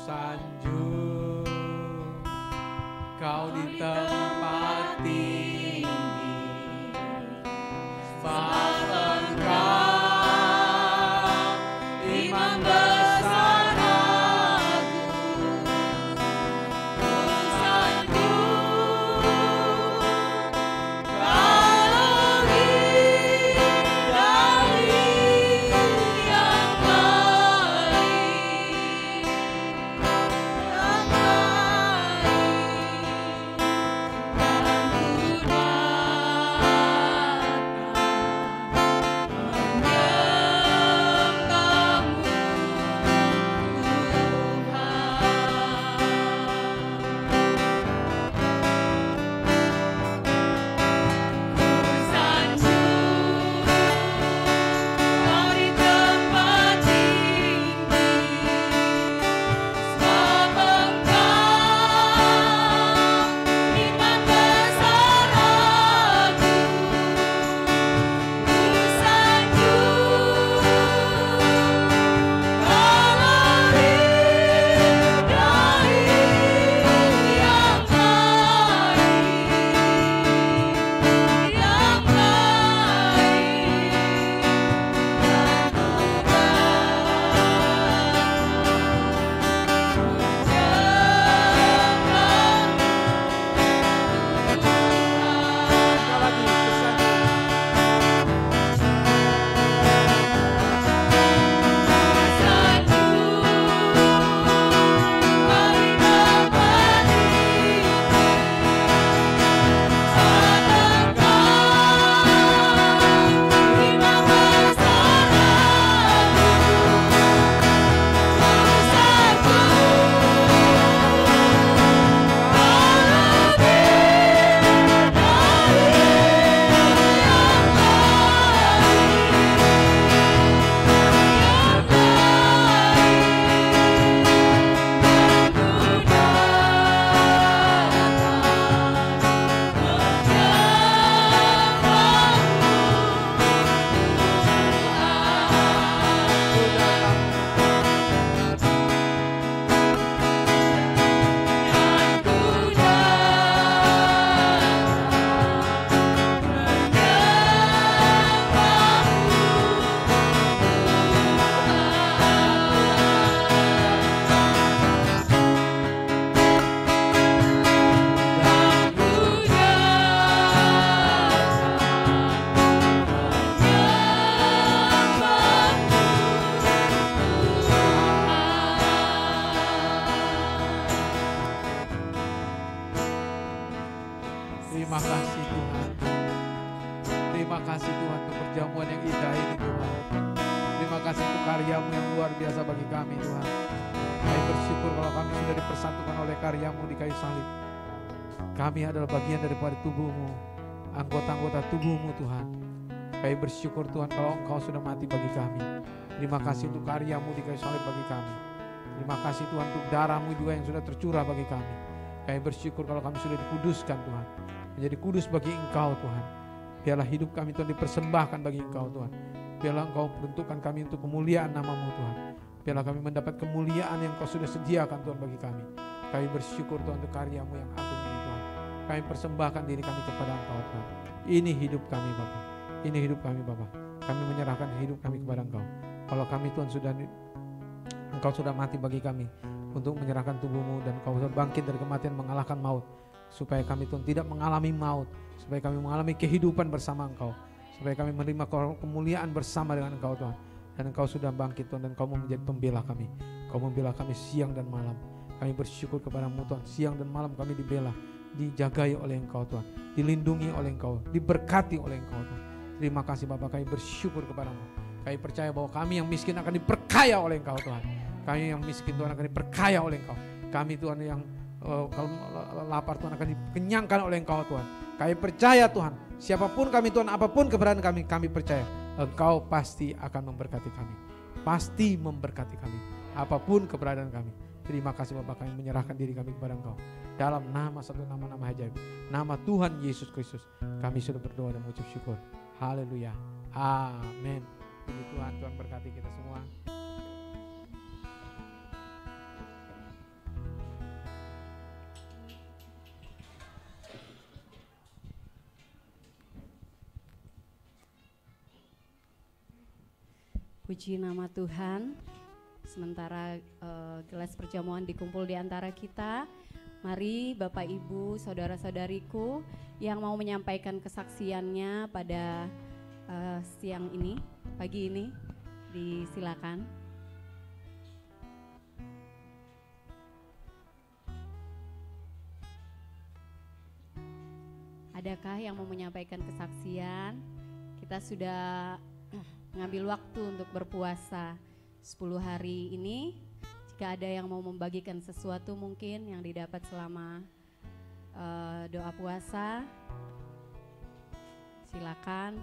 Sanjung Kau di tempat ini, sebab Engkau iman besar aku. Ku sanjung kalau hidup yang Terima kasih Tuhan untuk perjamuan yang indah ini Tuhan. Terima kasih untuk karya-Mu yang luar biasa bagi kami Tuhan. Kami bersyukur kalau kami sudah dipersatukan oleh karya-Mu di kayu salib. Kami adalah bagian daripada tubuh-Mu, anggota-anggota tubuh-Mu Tuhan. Kami bersyukur Tuhan kalau Engkau sudah mati bagi kami. Terima kasih untuk karya-Mu di kayu salib bagi kami. Terima kasih Tuhan untuk darah-Mu juga yang sudah tercurah bagi kami. Kami bersyukur kalau kami sudah dikuduskan Tuhan, menjadi kudus bagi Engkau Tuhan. Biarlah hidup kami Tuhan dipersembahkan bagi Engkau Tuhan. Biarlah Engkau peruntukkan kami untuk kemuliaan nama-Mu Tuhan. Biarlah kami mendapat kemuliaan yang Kau sudah sediakan Tuhan bagi kami. Kami bersyukur Tuhan untuk karya-Mu yang agung ini Tuhan. Kami persembahkan diri kami kepada Engkau Tuhan. Ini hidup kami Bapa. Ini hidup kami Bapa. Kami menyerahkan hidup kami kepada Engkau. Kalau kami Tuhan Engkau sudah mati bagi kami untuk menyerahkan tubuh-Mu dan Engkau sudah bangkit dari kematian mengalahkan maut. Supaya kami Tuhan tidak mengalami maut. Supaya kami mengalami kehidupan bersama Engkau. Supaya kami menerima kemuliaan bersama dengan Engkau Tuhan. Dan Engkau sudah bangkit Tuhan dan Engkau mau menjadi pembela kami. Engkau membela kami siang dan malam. Kami bersyukur kepada-Mu Tuhan. Siang dan malam kami dibela, dijagai oleh Engkau Tuhan. Dilindungi oleh Engkau, diberkati oleh Engkau Tuhan. Terima kasih Bapak, kami bersyukur kepada-Mu. Kami percaya bahwa kami yang miskin akan diperkaya oleh Engkau Tuhan. Kami yang miskin Tuhan akan diperkaya oleh Engkau. Kami Tuhan yang kalau lapar Tuhan akan dikenyangkan oleh Engkau Tuhan. Kami percaya Tuhan, siapapun kami Tuhan, apapun keberadaan kami, kami percaya Engkau pasti akan memberkati kami. Pasti memberkati kami, apapun keberadaan kami. Terima kasih Bapak, kami menyerahkan diri kami kepada Engkau. Dalam satu nama ajaib, nama Tuhan Yesus Kristus, kami sudah berdoa dan mengucap syukur. Haleluya. Amin. Puji Tuhan, Tuhan berkati kita semua. Puji nama Tuhan. Sementara gelas perjamuan dikumpul di antara kita, mari Bapak Ibu, saudara-saudariku yang mau menyampaikan kesaksiannya pada siang ini, pagi ini, disilakan. Adakah yang mau menyampaikan kesaksian? Kita sudah mengambil waktu untuk berpuasa 10 hari ini. Jika ada yang mau membagikan sesuatu mungkin yang didapat selama doa puasa, silakan.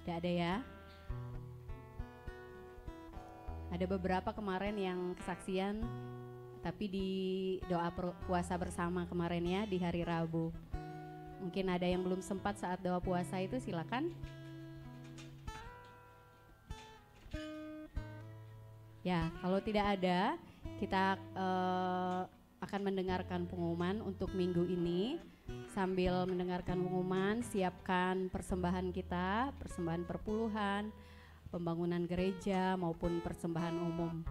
Tidak ada ya? Ada beberapa kemarin yang kesaksian, tapi di doa puasa bersama kemarin ya, di hari Rabu. Mungkin ada yang belum sempat saat doa puasa itu, silakan. Ya, kalau tidak ada, kita akan mendengarkan pengumuman untuk minggu ini. Sambil mendengarkan pengumuman, siapkan persembahan kita, persembahan perpuluhan, pembangunan gereja maupun persembahan umum.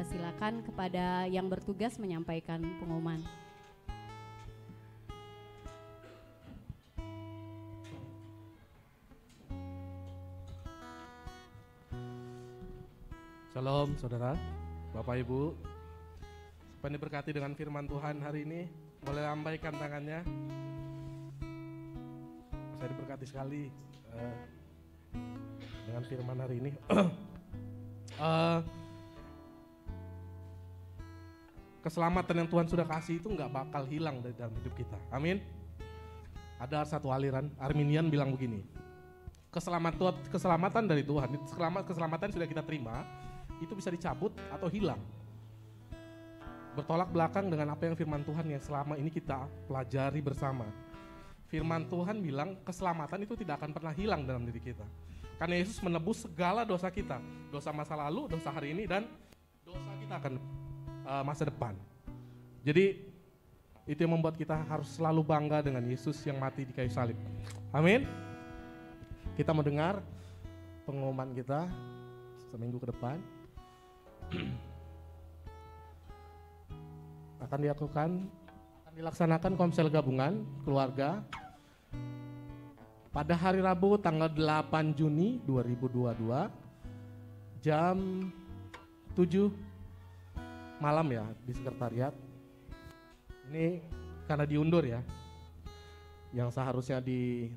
Silakan kepada yang bertugas menyampaikan pengumuman. Shalom saudara, Bapak Ibu. Supaya diberkati dengan firman Tuhan hari ini, boleh lambaikan tangannya. Saya diberkati sekali dengan firman hari ini. Keselamatan yang Tuhan sudah kasih itu nggak bakal hilang dari dalam hidup kita. Amin. Ada satu aliran Arminian bilang begini, keselamatan dari Tuhan, keselamatan sudah kita terima, itu bisa dicabut atau hilang. Bertolak belakang dengan apa yang firman Tuhan yang selama ini kita pelajari bersama. Firman Tuhan bilang keselamatan itu tidak akan pernah hilang dalam diri kita. Karena Yesus menebus segala dosa kita, dosa masa lalu, dosa hari ini, dan dosa kita akan masa depan. Jadi itu yang membuat kita harus selalu bangga dengan Yesus yang mati di kayu salib. Amin. Kita mau dengar pengumuman kita seminggu ke depan. Akan dilaksanakan komsel gabungan keluarga pada hari Rabu tanggal 8 Juni 2022 jam 7 malam ya di sekretariat. Ini karena diundur ya. Yang seharusnya di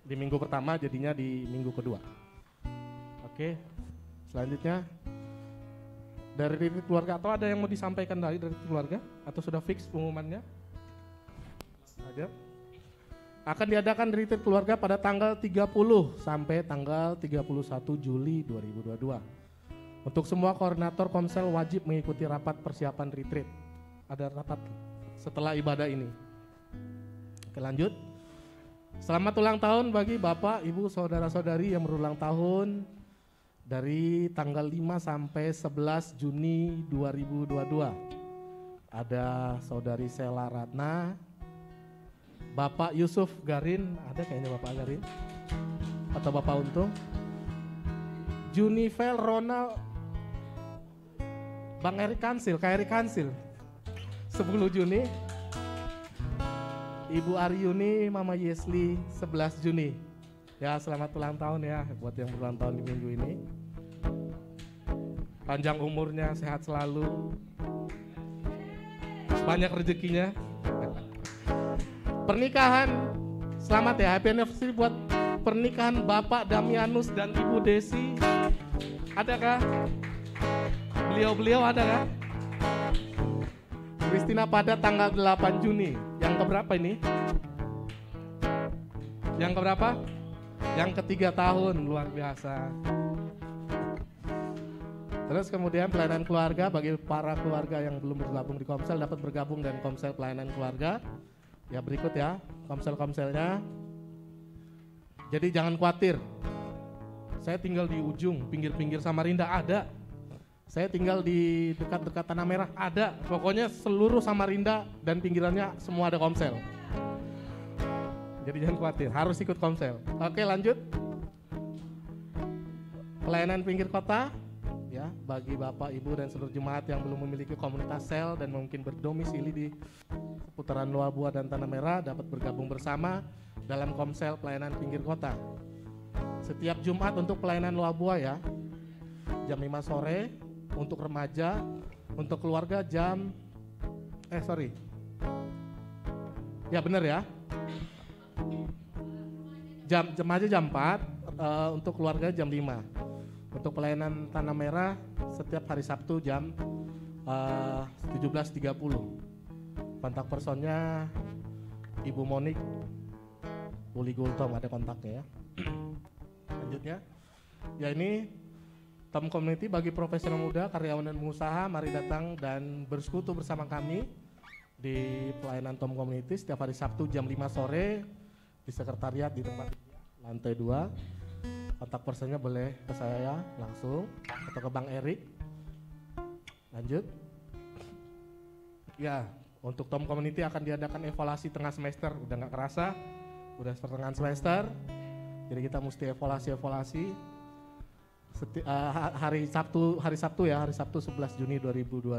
minggu pertama jadinya di minggu kedua. Oke, selanjutnya dari retreat keluarga, atau ada yang mau disampaikan dari retreat keluarga atau sudah fix pengumumannya? Ada. Akan diadakan retreat keluarga pada tanggal 30 sampai tanggal 31 Juli 2022. Untuk semua koordinator komsel wajib mengikuti rapat persiapan retreat. Ada rapat setelah ibadah ini. Oke, lanjut. Selamat ulang tahun bagi Bapak, Ibu, Saudara-saudari yang berulang tahun dari tanggal 5 sampai 11 Juni 2022. Ada Saudari Sela Ratna, Bapak Yusuf Garin, ada kayaknya Bapak Garin, atau Bapak Untung, Junivel Ronald, Bang Erik Kansil, Kak Erik Kansil, 10 Juni, Ibu Aryuni, Mama Yesli 11 Juni. Ya, selamat ulang tahun ya buat yang berulang tahun di minggu ini. Panjang umurnya, sehat selalu, banyak rezekinya. Pernikahan, selamat ya, happy anniversary buat pernikahan Bapak Damianus dan Ibu Desi. Adakah? Beliau ada kah? Kristina pada tanggal 8 Juni. Yang keberapa ini? Yang keberapa? Yang ketiga tahun, luar biasa. Terus kemudian pelayanan keluarga, bagi para keluarga yang belum bergabung di Komsel dapat bergabung dengan Komsel pelayanan keluarga. Ya, berikut ya Komsel-komselnya. Jadi jangan khawatir. Saya tinggal di ujung, pinggir-pinggir Samarinda ada. Saya tinggal di dekat-dekat Tanah Merah, ada. Pokoknya seluruh Samarinda dan pinggirannya semua ada Komsel. Jadi jangan khawatir, harus ikut Komsel. Oke, lanjut. Pelayanan pinggir kota, ya, bagi Bapak, Ibu, dan seluruh jemaat yang belum memiliki komunitas sel dan mungkin berdomisili di seputaran Luabua dan Tanah Merah dapat bergabung bersama dalam Komsel pelayanan pinggir kota. Setiap Jumat untuk pelayanan Luabua ya, jam 5 sore. Untuk remaja, untuk keluarga ya benar ya, remaja jam 4, untuk keluarga jam 5. Untuk pelayanan Tanah Merah setiap hari Sabtu jam 17.30. Kontak personnya Ibu Monik Uli Gultom, ada kontaknya ya. Lanjutnya, ya ini Tom Community bagi profesional muda, karyawan dan pengusaha, mari datang dan bersekutu bersama kami di pelayanan Tom Community setiap hari Sabtu jam 5 sore di sekretariat di tempat lantai 2. Kontak personnya boleh ke saya langsung atau ke Bang Erik. Lanjut. Ya, untuk Tom Community akan diadakan evaluasi tengah semester, udah nggak kerasa, udah pertengahan semester. Jadi kita mesti evaluasi. Hari Sabtu 11 Juni 2022.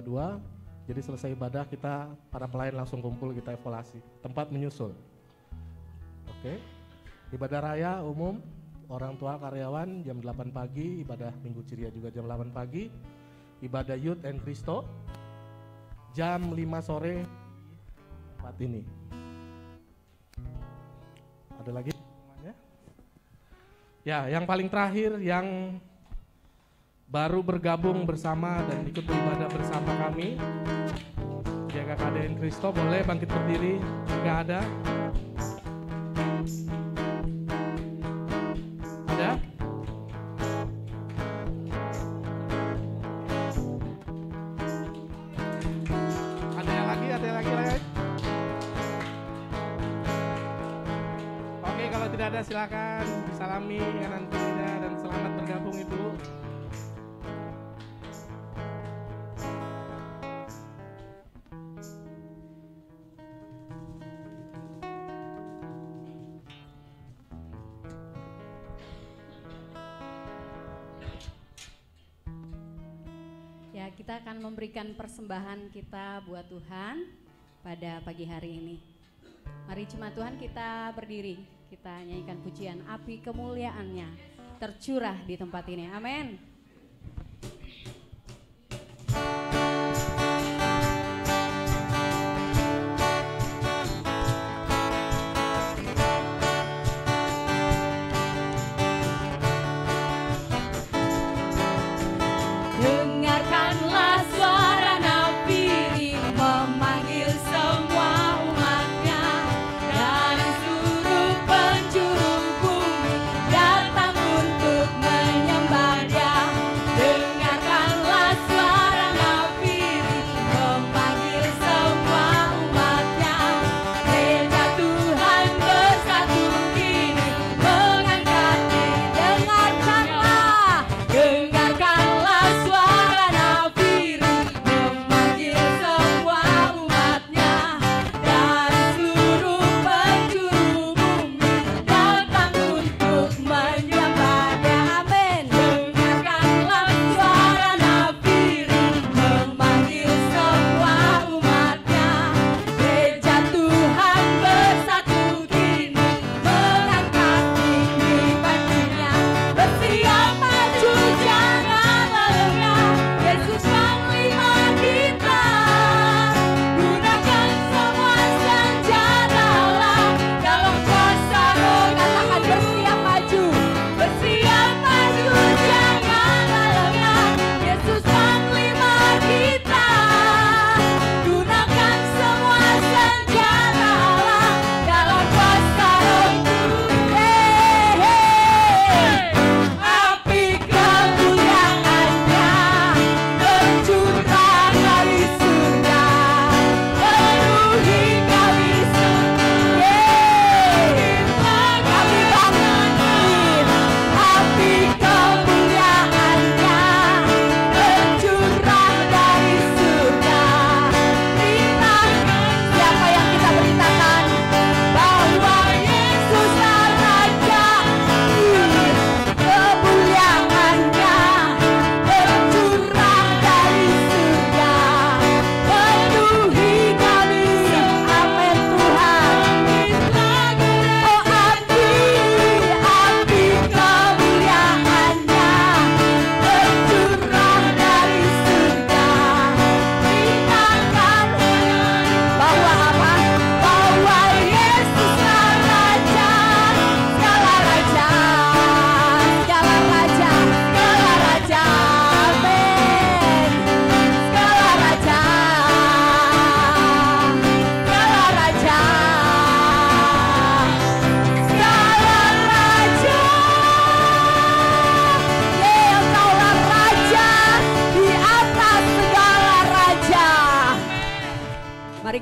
Jadi selesai ibadah kita para pelayan langsung kumpul, kita evaluasi. Tempat menyusul. Oke. Ibadah raya umum orang tua karyawan jam 8 pagi, ibadah Minggu Ceria juga jam 8 pagi. Ibadah Youth and Kristo jam 5 sore tempat ini. Ada lagi? Ya, yang paling terakhir yang baru bergabung bersama dan ikut beribadah bersama kami, GKKDN Kristo, boleh bangkit berdiri jika ada. Ada? Ada yang lagi? Oke, kalau tidak ada silakan disalami kanan kirinya dan selamat bergabung Ibu. Ya, kita akan memberikan persembahan kita buat Tuhan pada pagi hari ini. Mari jemaat Tuhan kita berdiri, kita nyanyikan pujian api kemuliaannya tercurah di tempat ini. Amin.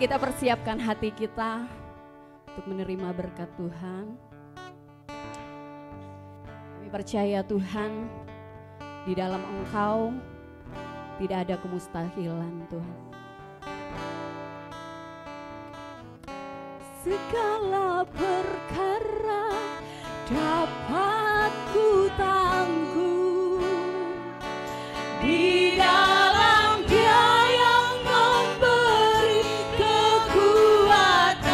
kita persiapkan hati kita untuk menerima berkat Tuhan. Kami percaya Tuhan, di dalam Engkau tidak ada kemustahilan Tuhan. Segala perkara dapat ku tanggung di dalam Dia yang memberi kekuatan.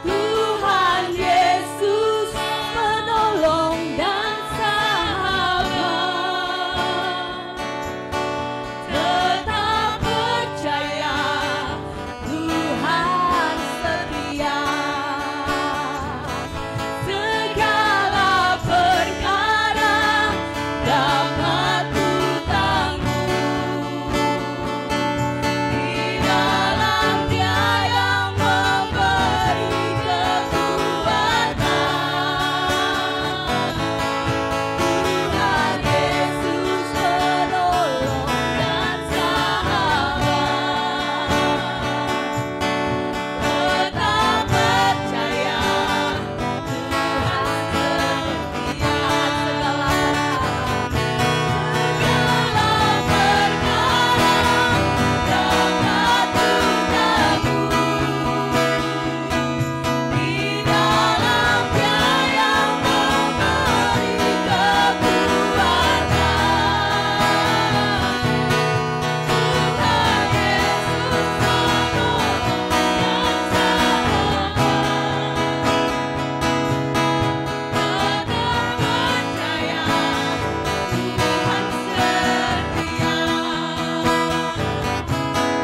Tuhan Yesus penolong dan sahabat. Tetap percaya Tuhan setia. Segala perkara dapat ku tanggung di dalam Dia yang memberi kekuatan. Tuhan Yesus penolong dan sahabat. Tetap percaya Tuhan setia. Segala perkara dapat ku tanggung di dalam Dia yang memberi kekuatan. Tuhan Yesus penolong dan sahabat. Tetap percaya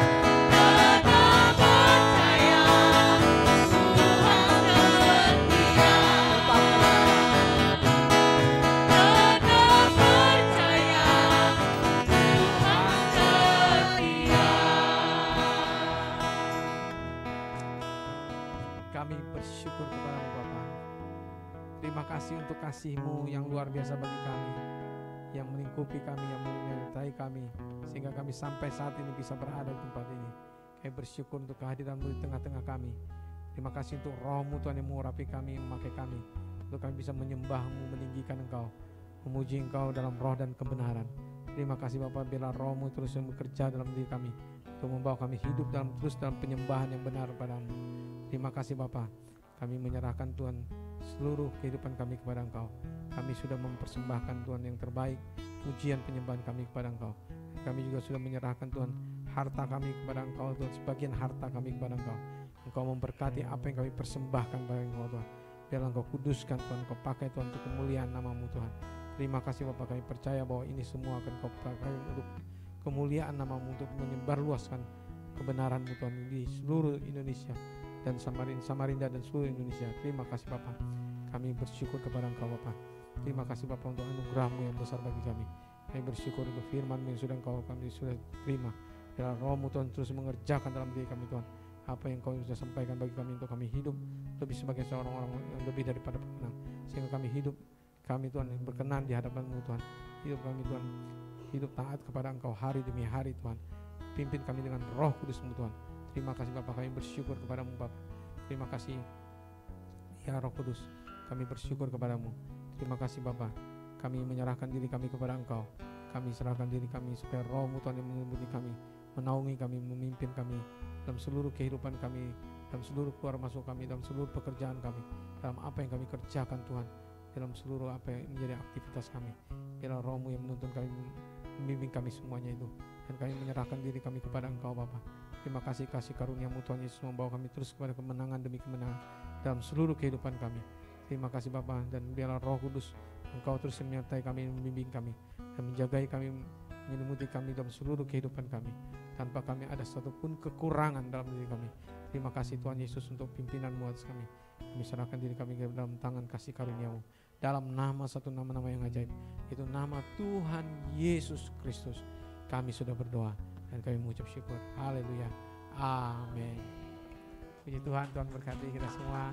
Tuhan setia. Tetap percaya Tuhan setia. Tetap percaya Tuhan setia. Kami bersyukur kepada-Mu Bapa. Terima kasih untuk kasih-Mu yang luar biasa bagi kami, yang melingkupi kami, yang menyertai kami, sehingga kami sampai saat ini bisa berada di tempat ini. Kami bersyukur untuk kehadiran-Mu di tengah-tengah kami. Terima kasih untuk Roh-Mu Tuhan yang mengurapi kami, yang memakai kami, untuk kami bisa menyembah-Mu, meninggikan Engkau, memuji Engkau dalam roh dan kebenaran. Terima kasih Bapa, bila Roh-Mu terus yang bekerja dalam diri kami, untuk membawa kami hidup terus dalam penyembahan yang benar padamu. Terima kasih Bapa, kami menyerahkan Tuhan seluruh kehidupan kami kepada Engkau. Kami sudah mempersembahkan Tuhan yang terbaik, pujian penyembahan kami kepada Engkau. Kami juga sudah menyerahkan Tuhan harta kami kepada Engkau, Tuhan, sebagian harta kami kepada Engkau. Engkau memberkati apa yang kami persembahkan kepada Engkau Tuhan. Biarlah Engkau kuduskan Tuhan, Engkau pakai Tuhan untuk kemuliaan nama-Mu Tuhan. Terima kasih Bapa, kami percaya bahwa ini semua akan Kau pakai untuk kemuliaan nama-Mu, untuk menyebarluaskan kebenaran-Mu Tuhan di seluruh Indonesia dan Samarinda dan seluruh Indonesia. Terima kasih Bapa, kami bersyukur kepada Engkau Bapa. Terima kasih Bapa untuk anugerah-Mu yang besar bagi kami. Kami bersyukur untuk firman-Mu yang sudah kami sudah terima. Biarlah Roh-Mu Tuhan terus mengerjakan dalam diri kami Tuhan apa yang Kau sudah sampaikan bagi kami, untuk kami hidup lebih sebagai seorang orang yang lebih daripada pemenang, sehingga kami hidup Tuhan yang berkenan di hadapan-Mu Tuhan. Hidup kami Tuhan, hidup taat kepada Engkau hari demi hari Tuhan. Pimpin kami dengan Roh Kudus-Mu Tuhan. Terima kasih Bapa, kami bersyukur kepadamu Bapa. Terima kasih ya Roh Kudus, kami bersyukur kepadamu. Terima kasih Bapa, kami menyerahkan diri kami kepada Engkau. Kami serahkan diri kami supaya Roh-Mu Tuhan yang menyelimuti kami, menaungi kami, memimpin kami dalam seluruh kehidupan kami, dalam seluruh keluar masuk kami, dalam seluruh pekerjaan kami, dalam apa yang kami kerjakan Tuhan, dalam seluruh apa yang menjadi aktivitas kami. Biarlah Roh-Mu yang menuntun kami, membimbing kami semuanya itu, dan kami menyerahkan diri kami kepada Engkau Bapa. Terima kasih kasih karunia-Mu Tuhan Yesus membawa kami terus kepada kemenangan demi kemenangan dalam seluruh kehidupan kami. Terima kasih Bapa, dan biarlah Roh Kudus Engkau terus menyertai kami, membimbing kami, dan menjagai kami, menyelimuti kami dalam seluruh kehidupan kami, tanpa kami ada satupun kekurangan dalam diri kami. Terima kasih Tuhan Yesus untuk pimpinan-Mu atas kami. Kami serahkan diri kami ke dalam tangan kasih karunia-Mu, dalam nama satu nama-nama yang ajaib, itu nama Tuhan Yesus Kristus. Kami sudah berdoa dan kami mengucap syukur. Haleluya. Amin. Puji Tuhan, Tuhan berkati kita semua.